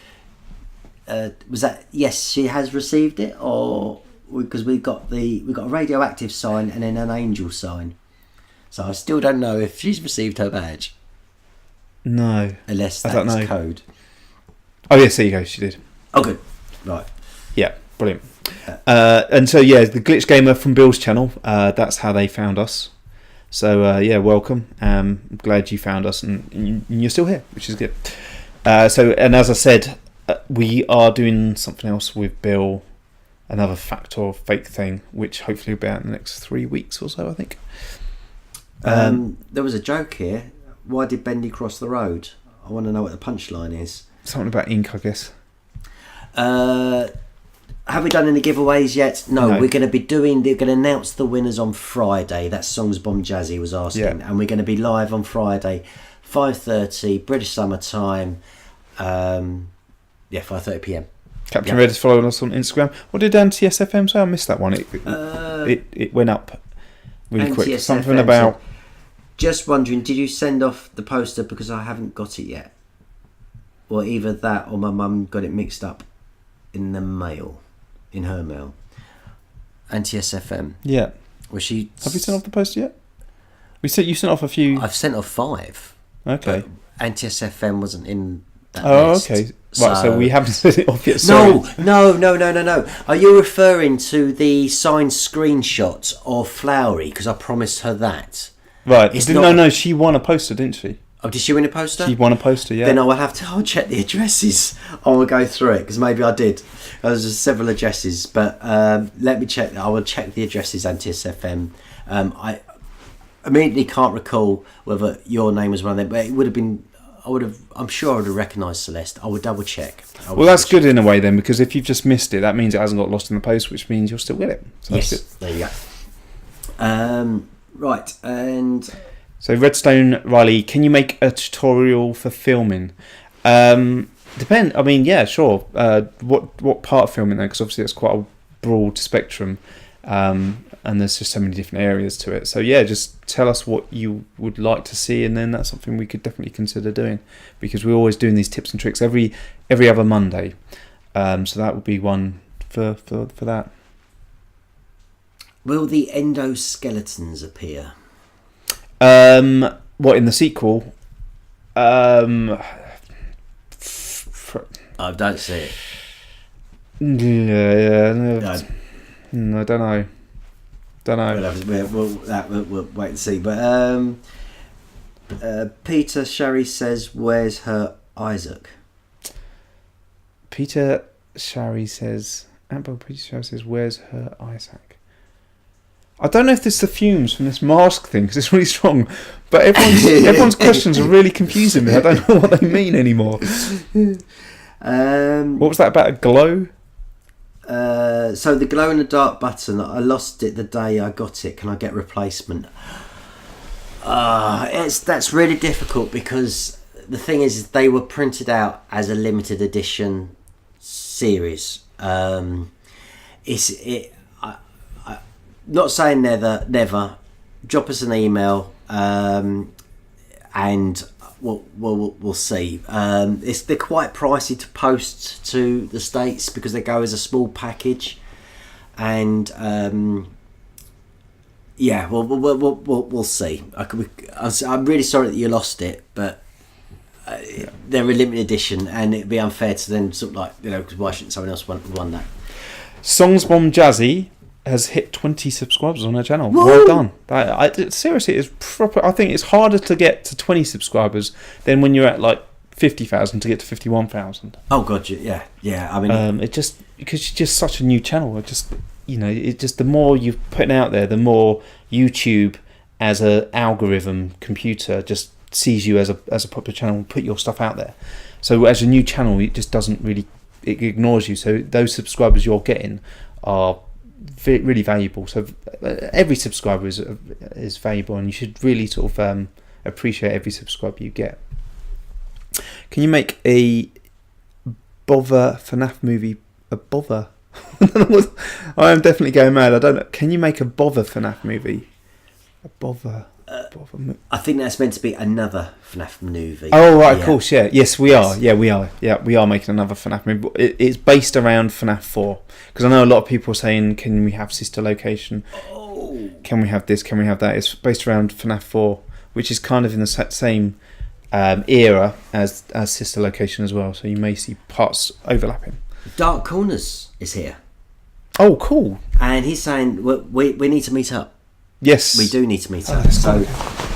was that yes? She has received it, or because we got a radioactive sign and then an angel sign, so I still don't know if she's received her badge. No, unless I don't know. Code. Oh yes, there you go. She did. Oh, good. Right. Yeah, brilliant. And so yeah, the Glitch Gamer from Bill's channel. That's how they found us. So yeah, welcome. I'm glad you found us and you're still here, which is good. So and as I said. We are doing something else with Bill, another fact or fake thing, which hopefully will be out in the next 3 weeks or so, I think. There was a joke here. Why did Bendy cross the road? I want to know what the punchline is. Something about ink, I guess. Have we done any giveaways yet? No. We're going to be doing. They're going to announce the winners on Friday. That Songs Bomb Jazzy was asking, and we're going to be live on Friday, 5:30 British Summer Time. Yeah, 5:30 PM. Captain Red is following us on Instagram. What did NTSFM say? I missed that one. It went up really quick. NTSFM Something about... said, just wondering, did you send off the poster because I haven't got it yet? Or either that or my mum got it mixed up in the mail, in her mail. NTSFM. Yeah. Was she... Have you sent off the poster yet? You sent off a few... I've sent off 5. Okay. NTSFM wasn't in that list. Okay. Right, so we haven't sent it off yet. Sorry. No. Are you referring to the signed screenshot of Flowery? Because I promised her that. Right. No, she won a poster, didn't she? Oh, did she win a poster? She won a poster, yeah. Then I'll check the addresses. I will go through it, because maybe I did. There's several addresses, but let me check. I will check the addresses, NTSFM. I immediately can't recall whether your name was one of them, but it would have been... I'm sure I would have recognised Celeste. I would double check. Well, that's good in a way then, because if you've just missed it, that means it hasn't got lost in the post, which means you'll still get it. So yes, there you go. Right, and so Redstone Riley, can you make a tutorial for filming? Depend. I mean, yeah, sure. What part of filming though? Because obviously it's quite a broad spectrum. And there's just so many different areas to it. So yeah, just tell us what you would like to see, and then that's something we could definitely consider doing, because we're always doing these tips and tricks every other Monday. So that would be one for that. Will the endoskeletons appear? What, in the sequel? I don't see it. Yeah. No, I don't know. We'll wait and see. But Peter Sherry says, "Where's her Isaac?" Peter Sherry says, "Where's her Isaac?" I don't know if this is the fumes from this mask thing, because it's really strong. But everyone's questions are really confusing me. I don't know what they mean anymore. What was that about a glow? So the glow in the dark button, I lost it the day I got it. Can I get replacement? That's really difficult, because the thing is they were printed out as a limited edition series. Not saying never. Drop us an email, and we'll see. They're quite pricey to post to the States, because they go as a small package, and Yeah, well, we'll see. I'm really sorry that you lost it, but they're a limited edition, and it'd be unfair to then sort of like, you know, because why shouldn't someone else won that? Songs Bomb Jazzy has hit 20 subscribers on her channel. Woo! Well done. Seriously, it's proper. I think it's harder to get to 20 subscribers than when you're at like 50,000 to get to 51,000. Oh god, yeah. I mean, it just because you're just such a new channel. It just, you know, it just, the more you're putting out there, the more YouTube as a algorithm computer just sees you as a popular channel and put your stuff out there. So as a new channel, it just doesn't really, it ignores you. So those subscribers you're getting are really valuable. So every subscriber is valuable, and you should really sort of appreciate every subscriber you get. Can you make a bother FNAF movie? A bother? I am definitely going mad. I don't know. Can you make a bother FNAF movie? A bother. I think that's meant to be another FNAF movie. Oh right, of course, yeah. Yes, we are. Yeah, we are. Yeah, we are making another FNAF movie. It's based around FNAF 4, because I know a lot of people are saying, "Can we have Sister Location? Oh. Can we have this? Can we have that?" It's based around FNAF 4, which is kind of in the same era as Sister Location as well. So you may see parts overlapping. Dark Corners is here. Oh, cool! And he's saying we need to meet up. Yes, we do need to meet up. So,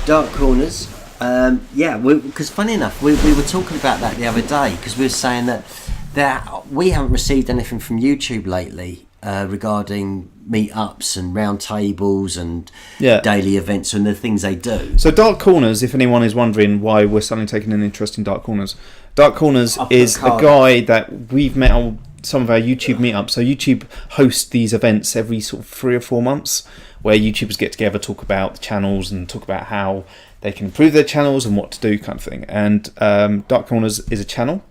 Dark Corners, because funny enough, we were talking about that the other day, because we were saying that we haven't received anything from YouTube lately regarding meetups and round tables and daily events and the things they do. So, Dark Corners, if anyone is wondering why we're suddenly taking an interest in Dark Corners is a guy that we've met on some of our YouTube meetups. So, YouTube hosts these events every sort of 3 or 4 months, where YouTubers get together, talk about the channels and talk about how they can improve their channels and what to do, kind of thing. And Dark Corners is a channel,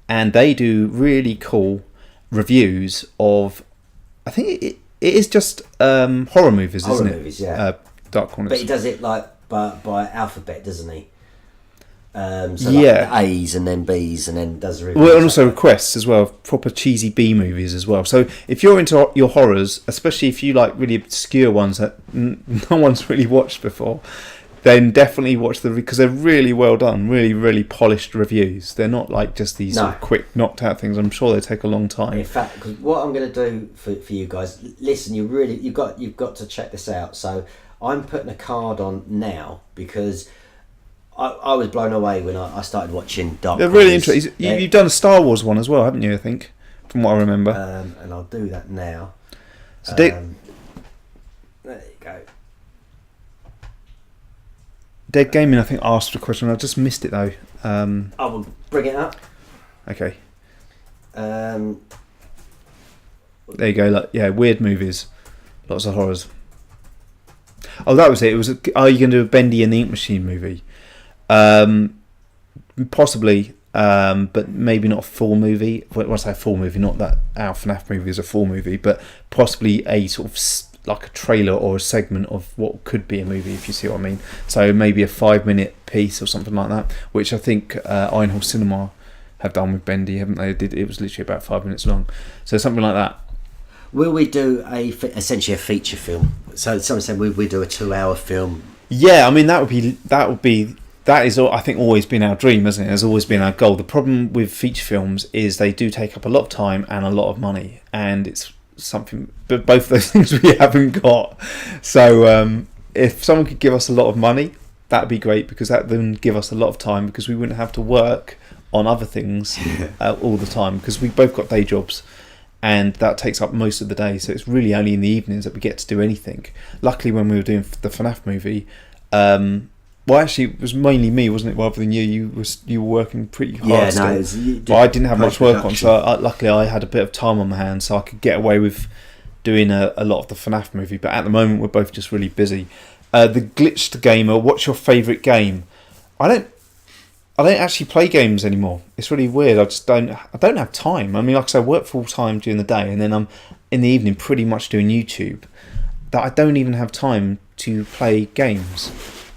and they do really cool reviews of, I think it is just horror movies, isn't it? Horror movies, yeah. Dark Corners. But he does it like by alphabet, doesn't he? Like A's and then B's and then does a review. Well, and also requests as well, proper cheesy B movies as well. So if you're into your horrors, especially if you like really obscure ones that no one's really watched before, then definitely watch because they're really well done, really, really polished reviews. They're not like just these sort of quick knocked out things. I'm sure they take a long time. In fact, cause what I'm going to do for you guys, listen, you've got to check this out. So I'm putting a card on now because I was blown away when I started watching Dark Corners. They're really interesting. You've done a Star Wars one as well, haven't you, I think, from what I remember. And I'll do that now. So there you go. Dead Gaming, I think, asked a question. I just missed it, though. I will bring it up. Okay. There you go. Weird movies. Lots of horrors. Oh, that was it. It was. Are you going to do a Bendy and the Ink Machine movie? Possibly, but maybe not a full movie. When I say full movie, not that our FNAF movie is a full movie, but possibly a sort of like a trailer or a segment of what could be a movie, if you see what I mean. So maybe a 5-minute piece or something like that, which I think Iron Horse Cinema have done with Bendy, haven't they? It was literally about 5 minutes long. So something like that. Will we do essentially a feature film? So someone said we do a 2-hour film. Yeah, I mean that is, I think, always been our dream, hasn't it? Has always been our goal. The problem with feature films is they do take up a lot of time and a lot of money, and it's something. But both of those things we haven't got. So if someone could give us a lot of money, that'd be great, because that then give us a lot of time, because we wouldn't have to work on other things all the time, because we both got day jobs. And that takes up most of the day, so it's really only in the evenings that we get to do anything. Luckily, when we were doing the FNAF movie, well, actually, it was mainly me, wasn't it? Rather than you were working pretty hard. Yeah, no, but I didn't have much work on, so luckily I had a bit of time on my hands, so I could get away with doing a lot of the FNAF movie. But at the moment, we're both just really busy. The Glitched Gamer, what's your favourite game? I don't actually play games anymore. It's really weird. I don't have time. I mean, like I say, I work full time during the day, and then I'm in the evening pretty much doing YouTube. That I don't even have time to play games.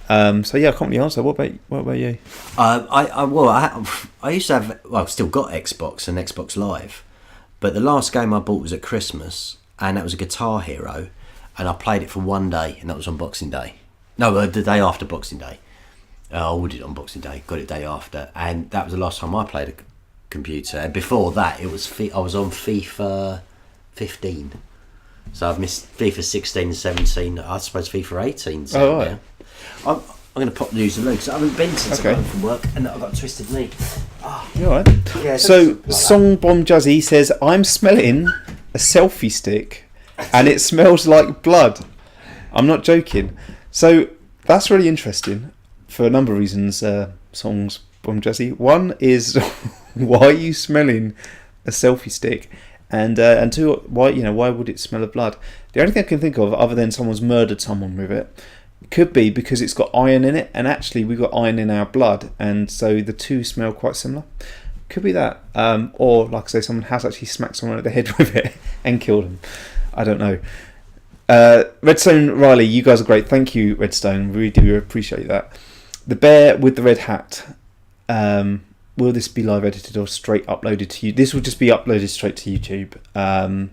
So yeah, I can't really answer. What about you? I used to have. Well, I've still got Xbox and Xbox Live, but the last game I bought was at Christmas, and that was a Guitar Hero. and I played it for one day, and that was on Boxing Day. No, the day after Boxing Day. I ordered it on Boxing Day, got it day after, and that was the last time I played a computer. And before that, I was on FIFA 15. So I've missed FIFA 16 and 17. I suppose FIFA 18. So right. I'm going to pop news and because I haven't been since I got home from work, and I've got a twisted knee. Oh. You all right? Yeah, so Song Bomb Juzzy says, I'm smelling a selfie stick, and it smells like blood. I'm not joking. So that's really interesting for a number of reasons. Songs Bomb Juzzy. One is why are you smelling a selfie stick? And two, why would it smell of blood? The only thing I can think of, other than someone's murdered someone with it, could be because it's got iron in it, and actually we've got iron in our blood, and so the two smell quite similar. Could be that, or like I say, someone has actually smacked someone at the head with it and killed them. I don't know. Redstone Riley, you guys are great. Thank you, Redstone. We do appreciate that. The bear with the red hat. Will this be live edited or straight uploaded to you? This will just be uploaded straight to YouTube.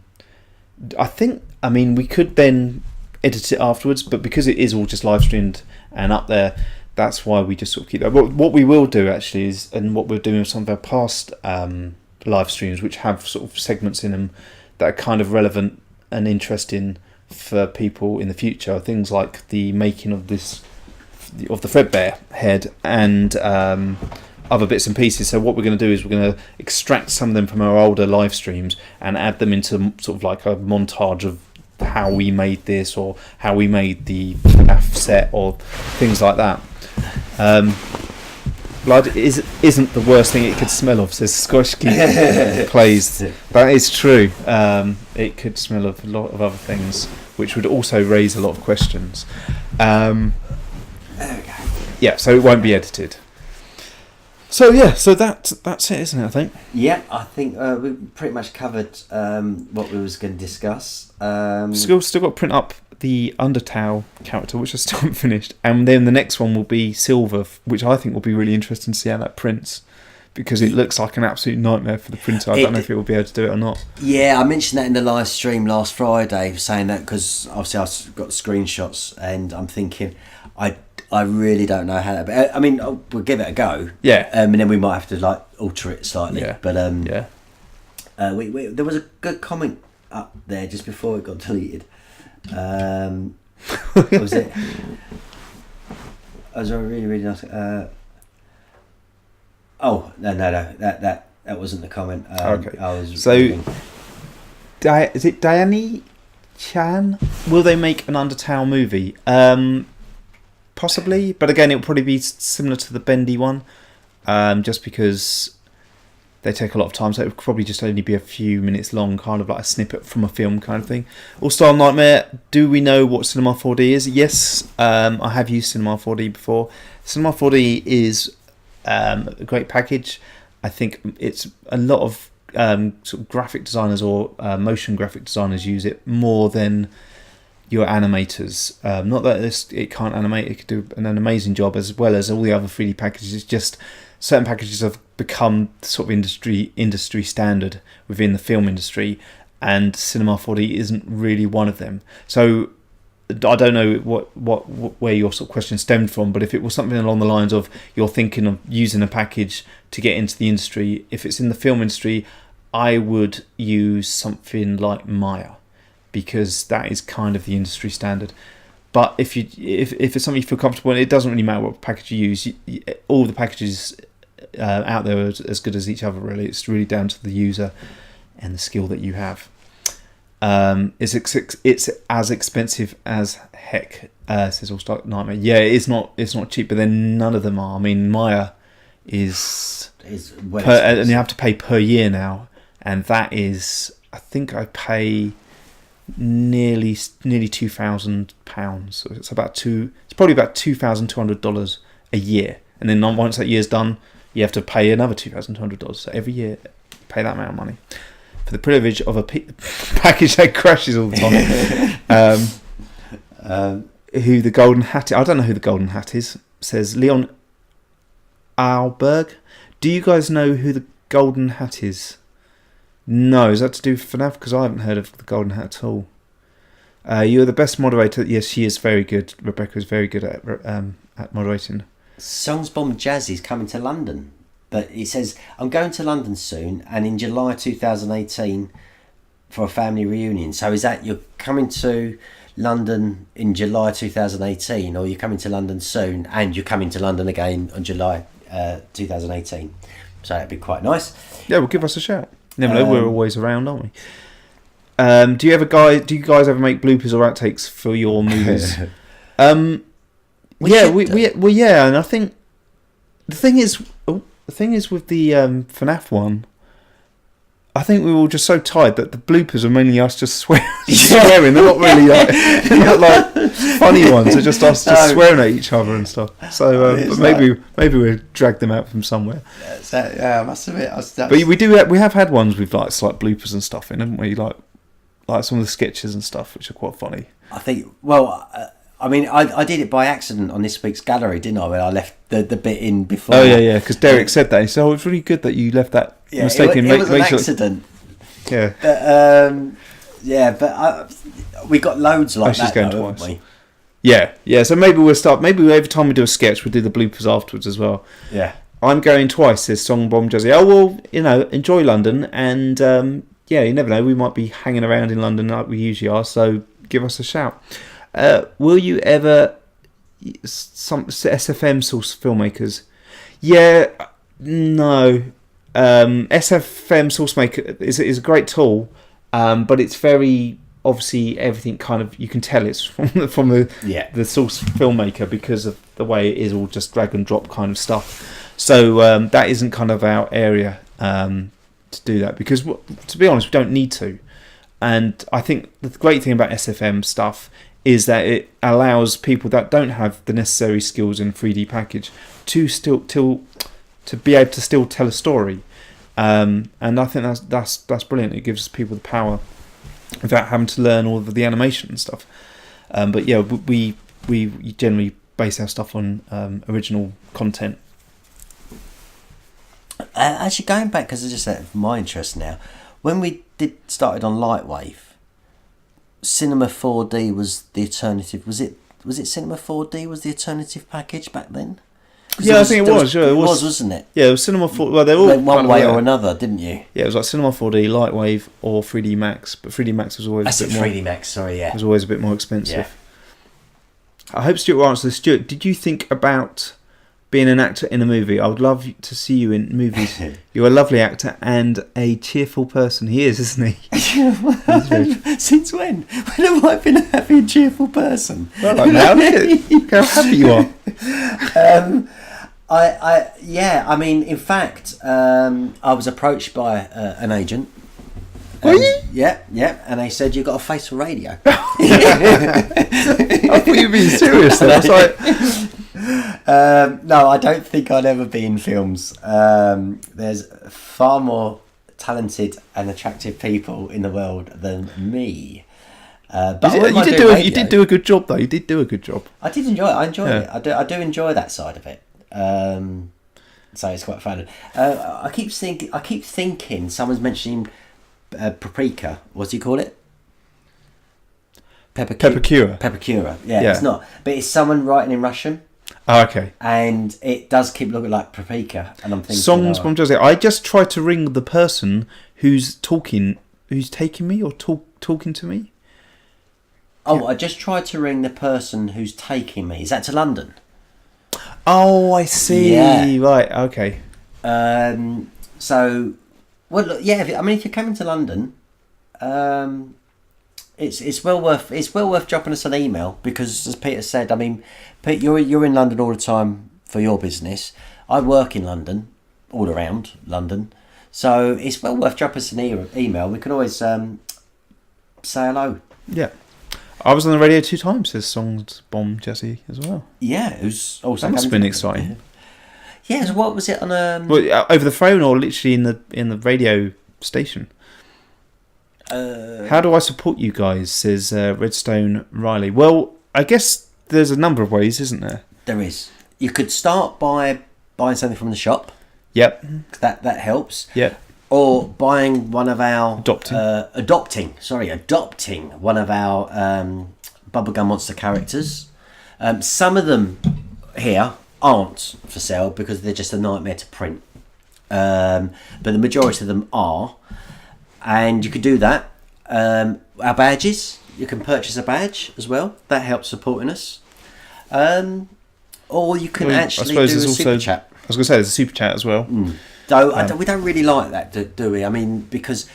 I mean, we could then edit it afterwards, but because it is all just live streamed and up there, that's why we just sort of keep that. What we will do actually is, and what we're doing with some of our past live streams, which have sort of segments in them that are kind of relevant and interesting for people in the future, things like the making of the Fredbear head and other bits and pieces. So what we're going to do is we're going to extract some of them from our older live streams and add them into sort of like a montage of how we made this or how we made the FNAF set or things like that. Blood isn't the worst thing it could smell of, says Skoshki plays. That is true. It could smell of a lot of other things, which would also raise a lot of questions. There we go. Yeah, so it won't be edited. So yeah, so that's it, isn't it? I think. Yeah, I think we pretty much covered what we was going to discuss. Still got to print up the Undertale character, which I still haven't finished, and then the next one will be Silver, which I think will be really interesting to see how that prints, because it looks like an absolute nightmare for the printer. I don't know if it will be able to do it or not. Yeah, I mentioned that in the live stream last Friday, saying that because obviously I've got screenshots, and I'm thinking I really don't know how that. But I mean, we'll give it a go. Yeah. And then we might have to like alter it slightly. Yeah. But yeah. There was a good comment up there just before it got deleted. What was it? It was a really nice. No. That wasn't the comment. Okay. I was so. Is it Diane Chan? Will they make an Undertale movie? Possibly, but again, it'll probably be similar to the Bendy one, just because they take a lot of time, so it would probably just only be a few minutes long, kind of like a snippet from a film kind of thing. All Star Nightmare, do we know what Cinema 4D is? Yes, I have used Cinema 4D before. Cinema 4D is a great package. I think it's a lot of sort of graphic designers or motion graphic designers use it more than your animators. Not that it can't animate, it could do an amazing job as well as all the other 3D packages. It's just certain packages have become sort of industry standard within the film industry, and Cinema 4D isn't really one of them. So I don't know where your sort of question stemmed from, but if it was something along the lines of you're thinking of using a package to get into the industry, if it's in the film industry, I would use something like Maya, because that is kind of the industry standard. But if it's something you feel comfortable in, it doesn't really matter what package you use. All the packages out there are as good as each other, really. It's really down to the user and the skill that you have. It's as expensive as heck, says All Star Nightmare. Yeah, it's not cheap, but then none of them are. I mean, Maya is and you have to pay per year now, and that is, I think I pay nearly £2,000. So it's probably about $2,200 a year, and then once that year's done, you have to pay another $2,200. So every year, pay that amount of money for the privilege of a package that crashes all the time. Who the Golden Hat is? I don't know who the Golden Hat is, says Leon Alberg. Do you guys know who the Golden Hat is? No, is that to do with FNAF? Because I haven't heard of the Golden Hat at all. You're the best moderator. Yes, she is very good. Rebecca is very good at moderating. Songs Bomb Jazzy's coming to London. But it says, I'm going to London soon, and in July 2018 for a family reunion. So is that you're coming to London in July 2018, or you're coming to London soon, and you're coming to London again on July 2018? So that'd be quite nice. Yeah, well, give us a shout. Never know, we're always around, aren't we? Do you guys ever make bloopers or outtakes for your movies? And I think the thing is with the FNAF one, I think we were all just so tired that the bloopers are mainly us just swearing. They're not really like funny ones. They're just us just swearing at each other and stuff. So but maybe we'll drag them out from somewhere. I must admit. But we have had ones with like slight bloopers and stuff in, haven't we? Like some of the sketches and stuff, which are quite funny. I think. Well, I mean, I did it by accident on this week's gallery, didn't I? When I left the bit in before. Oh yeah, because Derek said that. He said, "Oh, it's really good that you left that mistake in." It was an accident. Yeah. But we got loads like that, though, haven't we? Yeah. So maybe we'll start. Maybe every time we do a sketch, we'll do the bloopers afterwards as well. Yeah. I'm going twice. Says Song Bomb Jazzy. Oh well, enjoy London, and you never know. We might be hanging around in London like we usually are. So give us a shout. Will you ever some SFM source filmmakers? Yeah, no. SFM source maker is a great tool, but it's very obviously everything kind of you can tell it's from the source filmmaker because of the way it is all just drag and drop kind of stuff. So that isn't kind of our area to do that because to be honest we don't need to. And I think the great thing about SFM stuff is that it allows people that don't have the necessary skills in 3D package to be able to still tell a story, and I think that's brilliant. It gives people the power without having to learn all of the animation and stuff. But yeah, we generally base our stuff on original content. Actually, going back because it's just my interest now. When we started on Lightwave, Cinema 4D was the alternative. Was it Cinema 4D was the alternative package back then? Yeah, I think it was. Yeah, it was, wasn't it? Yeah, it was Cinema 4D. Well, they all went one way or another, didn't you? Yeah, it was like Cinema 4D, Lightwave, or 3D Max. But 3D Max was always a bit more. 3D Max. Sorry, yeah. It was always a bit more expensive. Yeah. I hope Stuart will answer this. Stuart, did you think about being an actor in a movie? I would love to see you in movies. You're a lovely actor and a cheerful person. He is, isn't he? Since when? When have I been a happy and cheerful person? Well, like now, look how happy you are. I mean, in fact, I was approached by an agent. Were you? Yeah, and they said you've got a face for radio. I thought you were being serious then. I was like... No, I don't think I'd ever be in films. There's far more talented and attractive people in the world than me. But you did do a good job, though. You did do a good job. I did enjoy it. I enjoyed it. I do enjoy that side of it. So it's quite fun. I keep thinking someone's mentioning paprika. What do you call it? Pepakura. Pepakura. Yeah, it's not. But it's someone writing in Russian. Oh, okay. And it does keep looking like paprika, and I'm thinking. Songs from Jose. I just tried to ring the person who's taking me or talking to me. Oh, I just tried to ring the person who's taking me. Is that to London? Oh, I see. Yeah. Right. Okay. So, well, look, yeah. I mean, if you're coming to London, it's well worth dropping us an email because, as Peter said, I mean, Pete, you're in London all the time for your business. I work in London, all around London, so it's well worth dropping us an email. We can always say hello. Yeah. I was on the radio 2 times. There's Songs Bomb Jesse as well. Yeah, it was also. That must have been exciting. Yeah. So what was it on? Well, over the phone or literally in the radio station? How do I support you guys? Says Redstone Riley. Well, I guess there's a number of ways, isn't there? There is. You could start by buying something from the shop. Yep. That helps. Yep. or buying one of our adopting one of our Bubblegum Monster characters. Some of them here aren't for sale because they're just a nightmare to print, but the majority of them are, and you could do that. Our badges, you can purchase a badge as well. That helps supporting us. Or you can actually do a super chat. I was going to say there's a super chat as well. Though we don't really like that, do we? I mean, because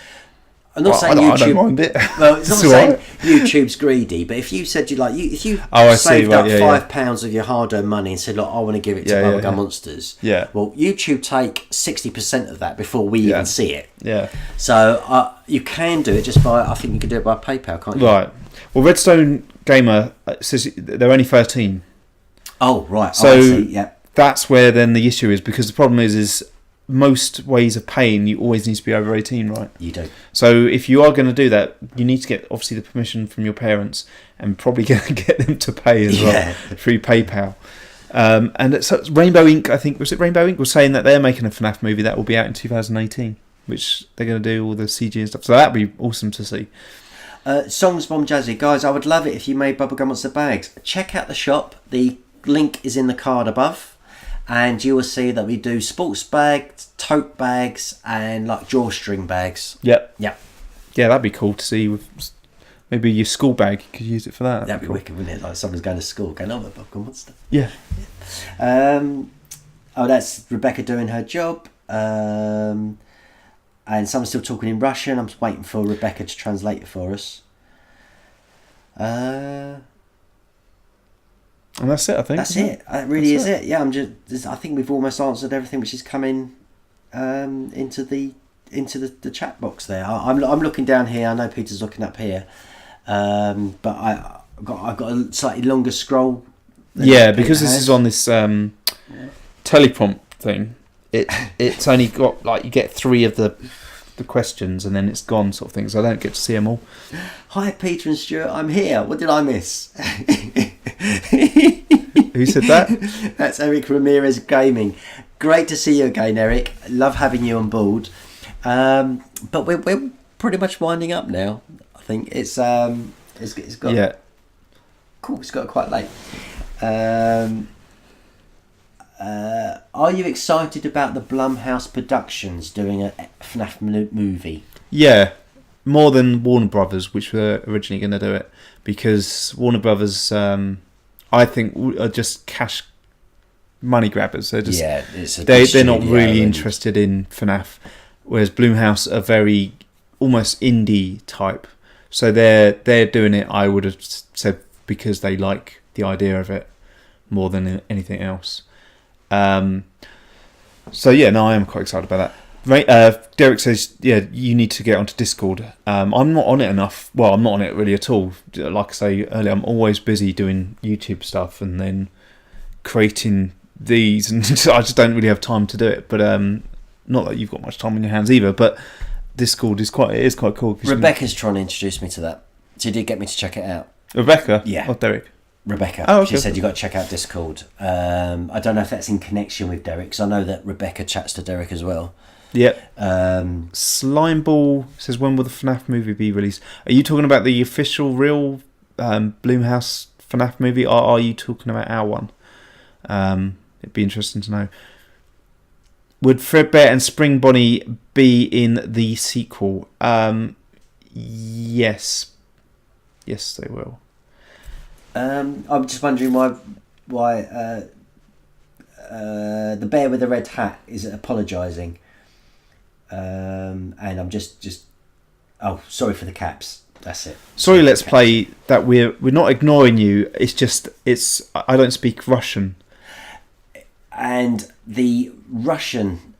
I'm not saying YouTube. I don't mind it. Well, it's not saying YouTube's greedy, but if you said if you saved up £5 of your hard-earned money and said, "Look, I want to give it to Bubblegummonsters," well, YouTube take 60% of that before we even see it. Yeah. So you can do it just by. I think you can do it by PayPal, can't you? Right. Well, Redstone Gamer says they're only 13. Oh, right. So I see. Yeah. That's where then the issue is, because the problem is most ways of paying, you always need to be over 18, right? You do. So if you are going to do that, you need to get obviously the permission from your parents, and probably going to get them to pay as well through PayPal. And so Rainbow Inc., I think, was it Rainbow Inc., was saying that they're making a FNAF movie that will be out in 2018, which they're going to do all the CG and stuff. So that'd be awesome to see. Songs Bomb Jazzy, guys, I would love it if you made Bubblegum Monster bags. Check out the shop. The link is in the card above, and you will see that we do sports bags, tote bags, and like drawstring bags. Yep. Yeah, that'd be cool to see. With maybe your school bag, you could use it for that. That'd be cool. Wicked, wouldn't it? Like someone's going to school, going, "Oh, I'm a Bubblegum Monster." Yeah. That's Rebecca doing her job. And someone's still talking in Russian. I'm just waiting for Rebecca to translate it for us. And that's it, I think. That's it. That really is it. Yeah, I think we've almost answered everything which is coming into the chat box there. I'm looking down here. I know Peter's looking up here, but I've got a slightly longer scroll. Yeah, because this is on this teleprompt thing. It's only got, like, you get 3 of the questions and then it's gone, sort of thing, so I don't get to see them all. Hi Peter and Stuart, I'm here. What did I miss? Who said that? That's Eric Ramirez Gaming. Great to see you again, Eric. Love having you on board. But we're pretty much winding up now. I think it's got cool. It's got quite late. Are you excited about the Blumhouse Productions doing a FNAF movie? Yeah, more than Warner Brothers, which were originally going to do it, because Warner Brothers, I think, are just cash money grabbers. They're just they're not really interested in FNAF, whereas Blumhouse are very almost indie type. So they're doing it, I would have said, because they like the idea of it more than anything else. So yeah, no, I am quite excited about that. Derek says, yeah, you need to get onto Discord. I'm not on it enough. Well, I'm not on it really at all. Like I say earlier, I'm always busy doing YouTube stuff and then creating these, and I just don't really have time to do it. But not that you've got much time on your hands either. But Discord is quite cool. Rebecca's trying to introduce me to that. She did get me to check it out. Rebecca? Yeah. Or Derek? Rebecca. Oh, okay. She said you've got to check out Discord. I don't know if that's in connection with Derek, because I know that Rebecca chats to Derek as well. Yep. Slimeball says, when will the FNAF movie be released? Are you talking about the official, real Blumhouse FNAF movie, or are you talking about our one? It'd be interesting to know. Would Fredbear and Spring Bonnie be in the sequel? Yes. Yes, they will. I'm just wondering why the bear with the red hat is apologising, and I'm just sorry for the caps. That's it. Sorry, Let's Play, that we're not ignoring you. It's just I don't speak Russian, and the Russian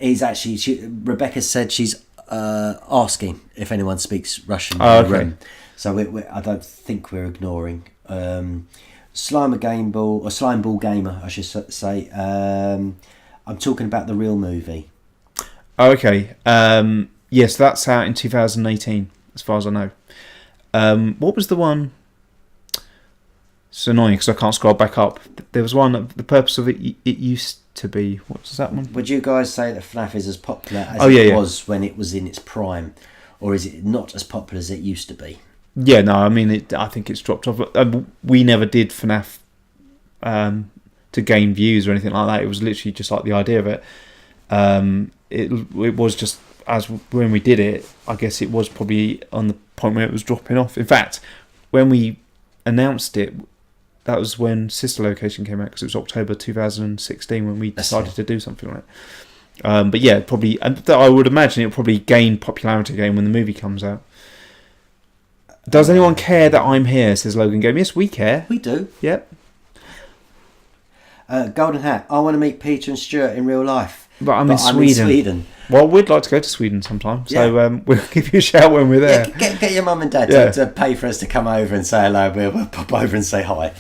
is actually Rebecca said she's asking if anyone speaks Russian in the room. So I don't think we're ignoring. Slime Ball Gamer, I should say. I'm talking about the real movie. Oh, okay. Yes, that's out in 2018, as far as I know. What was the one? It's annoying because I can't scroll back up. There was one. The purpose of it used to be. What's that one? Would you guys say that FNAF is as popular as it was when it was in its prime, or is it not as popular as it used to be? Yeah, no, I mean, I think it's dropped off. We never did FNAF to gain views or anything like that. It was literally just like the idea of it. It was just as when we did it. I guess it was probably on the point where it was dropping off. In fact, when we announced it, that was when Sister Location came out, because it was October 2016 when we decided to do something like it. But yeah, probably. I would imagine it'll probably gain popularity again when the movie comes out. Does anyone care that I'm here? Says Logan Game. Yes, we care. We do. Yep. Golden Hat. I want to meet Peter and Stuart in real life. But I'm in Sweden. Well, we'd like to go to Sweden sometime, so we'll give you a shout when we're there. Yeah, get your mum and dad to pay for us to come over and say hello. We'll pop over and say hi.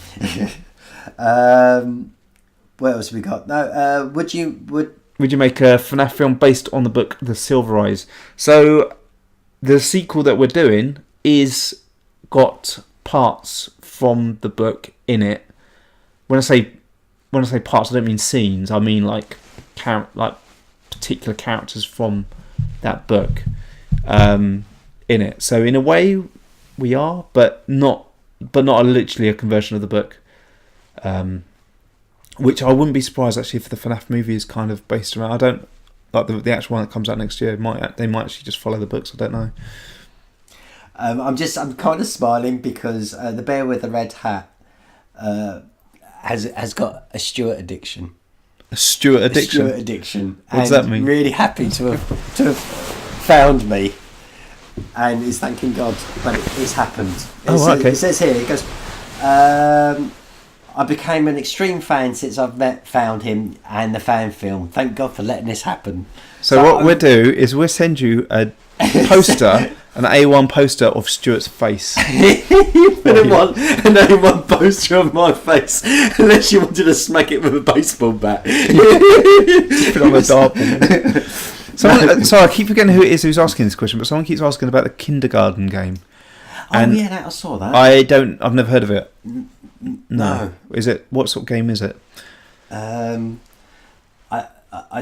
What else have we got? No, would you make a FNAF film based on the book The Silver Eyes? So the sequel that we're doing is got parts from the book in it. When I say parts, I don't mean scenes. I mean like particular characters from that book in it. So in a way, we are, but not literally a conversion of the book. Which I wouldn't be surprised actually if the FNAF movie is kind of based around. I don't like the actual one that comes out next year. They might actually just follow the books. I don't know. I'm kind of smiling because the bear with the red hat has got a Stuart addiction. A Stuart addiction. A Stuart addiction. What does that mean? Really happy to have found me, and is thanking God that it's happened. Okay. It says here. It goes. I became an extreme fan since I've found him and the fan film. Thank God for letting this happen. So what we'll do is we'll send you a poster, an A1 poster of Stuart's face. You wouldn't want an A1 poster of my face unless you wanted to smack it with a baseball bat. Put it on the dartboard. Sorry, I keep forgetting who it is who's asking this question, but someone keeps asking about the kindergarten game. And I saw that. I've never heard of it. No. Is it? What sort of game is it? I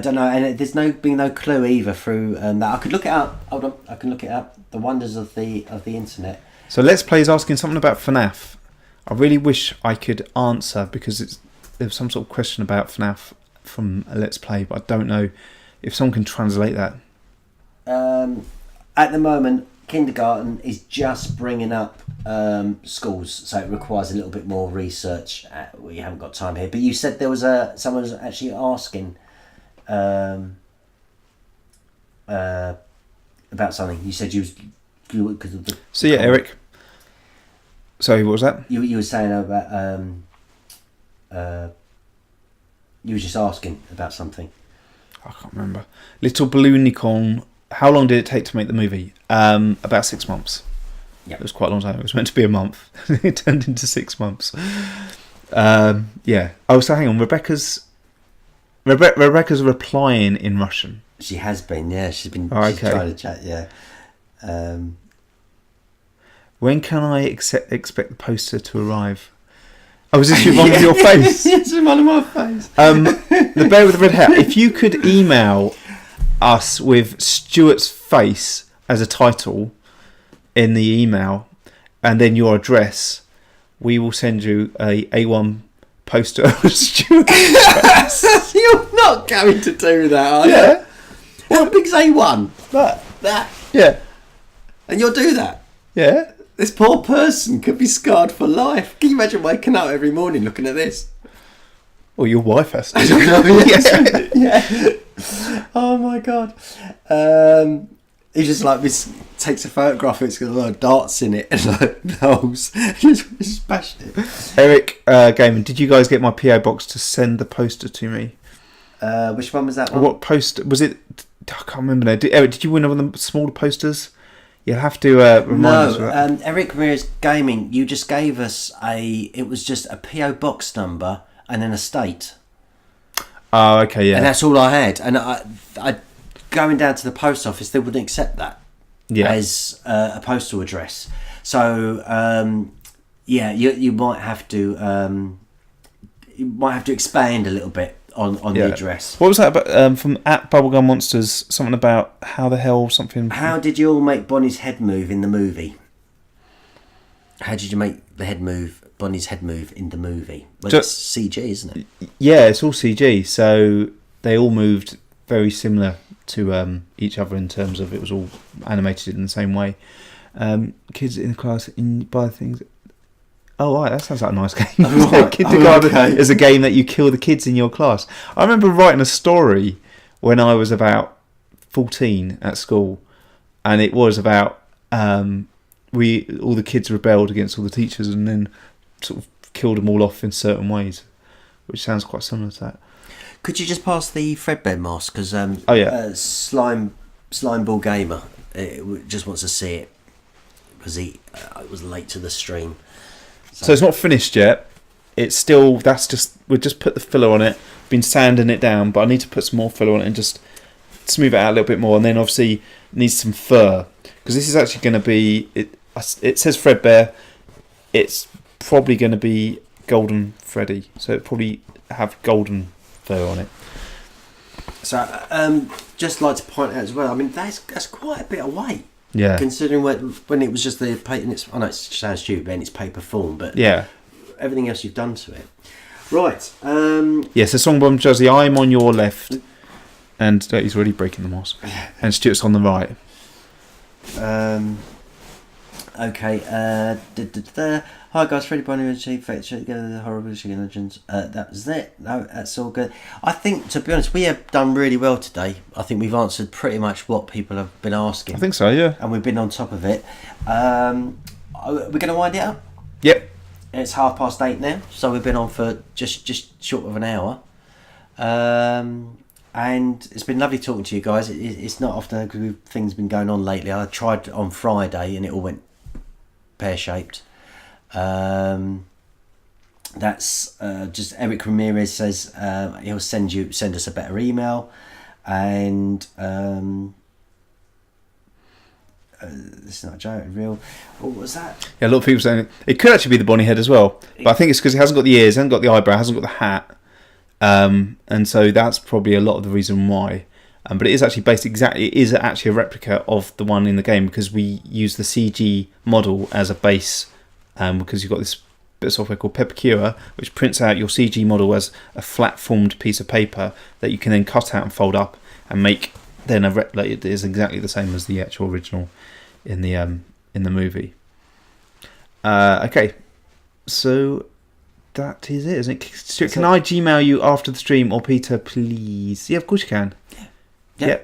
don't know, and there's been no clue either through that. I could look it up. Hold on, I can look it up. The wonders of the internet. So Let's Play is asking something about FNAF. I really wish I could answer because there's some sort of question about FNAF from a Let's Play, but I don't know if someone can translate that. At the moment, kindergarten is just bringing up schools, so it requires a little bit more research. We haven't got time here, but you said there was someone was actually asking about something. You said you because of the. So yeah, Eric. Sorry, what was that? You were saying about you were just asking about something. I can't remember. Little Blue Unicorn. How long did it take to make the movie? About 6 months. Yeah, it was quite a long time. It was meant to be a month. It turned into 6 months. Yeah. Oh, so hang on. Rebecca's replying in Russian. She has been. Yeah, she's been okay. She's trying to chat. Yeah. When can I expect the poster to arrive? Oh, is this one with your face? Yes, one of my face. The bear with the red hat. If you could email us with Stuart's face as a title in the email and then your address, we will send you a A1 poster of Stuart's face. You're not going to do that, are you? How big's A1? That. Yeah. And you'll do that? Yeah. This poor person could be scarred for life. Can you imagine waking up every morning looking at this? Well, your wife has to. Yeah. Oh my God. He just takes a photograph. It's got a lot of darts in it and like holes. Just smashed it. Eric Gaiman, did you guys get my PO box to send the poster to me? Which one was that one? What poster was it? I can't remember now. Eric, did you win one of the smaller posters? You'll have to remind us. No, Eric Ramirez Gaming. You just gave us it was just a PO box number and then a state. Oh, okay, yeah. And that's all I had. And I going down to the post office, they wouldn't accept that as a postal address. So Yeah, you might have to expand a little bit on the address. What was that about, from at Bubblegummonsters? Something about how the hell something. How did you all make Bonnie's head move in the movie? How did you make the head move, Bonnie's head move in the movie? Well, it's CG, isn't it? Yeah, it's all CG. So they all moved very similar to each other in terms of it was all animated in the same way. Kids in the class buy things. Oh, right, that sounds like a nice game. Right. Kindergarten is a game that you kill the kids in your class. I remember writing a story when I was about 14 at school, and it was about all the kids rebelled against all the teachers and then sort of killed them all off in certain ways, which sounds quite similar to that. Could you just pass the Fredbear mask? Because Slime Ball Gamer just wants to see it because it was late to the stream. So it's not finished yet. It's still, we'll just put the filler on it. Been sanding it down, but I need to put some more filler on it and just smooth it out a little bit more. And then obviously it needs some fur, because this is actually going to be, it says Fredbear. It's probably going to be golden Freddy, so it probably have golden fur on it. So just like to point out as well, I mean that's quite a bit of weight. Yeah. Considering when it was just the paper, I know it sounds stupid and it's paper form, but yeah, everything else you've done to it. Right. Yes, the song Bomb Jersey. I'm on your left, and he's already breaking the mask. And Stuart's on the right. Okay. Hi guys, Freddy Bonnie and Chief together the horrible chicken legends. That was it. No, that's all good. I think, to be honest, we have done really well today. I think we've answered pretty much what people have been asking. I think so, yeah. And we've been on top of it. We're going to wind it up. Yep. It's 8:30 now, so we've been on for just short of an hour. And it's been lovely talking to you guys. It's not often because things have been going on lately. I tried on Friday and it all went pear-shaped. That's just Eric Ramirez says he'll send us a better email, and this is not a joke, real. What was that? Yeah, a lot of people saying it could actually be the Bonnie head as well, but I think it's because it hasn't got the ears, hasn't got the eyebrow, hasn't got the hat, and so that's probably a lot of the reason why. But it is actually it is actually a replica of the one in the game, because we use the CG model as a base. Because you've got this bit of software called Pepakura, which prints out your CG model as a flat-formed piece of paper that you can then cut out and fold up and make then it is exactly the same as the actual original in the movie. Okay, so that is it, isn't it? Stuart, can I Gmail you after the stream, or Peter, please? Yeah, of course you can. Yeah.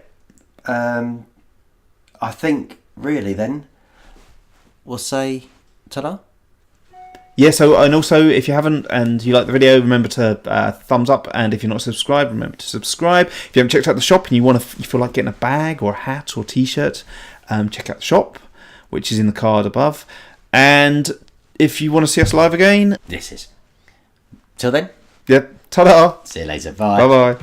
I think really then we'll say ta-da. Yeah, so, and also, if you haven't and you like the video, remember to thumbs up, and if you're not subscribed, remember to subscribe. If you haven't checked out the shop and you feel like getting a bag or a hat or t-shirt, check out the shop, which is in the card above. And if you want to see us live again, this is. Till then. Yep, ta-da. See you later. Bye. Bye-bye.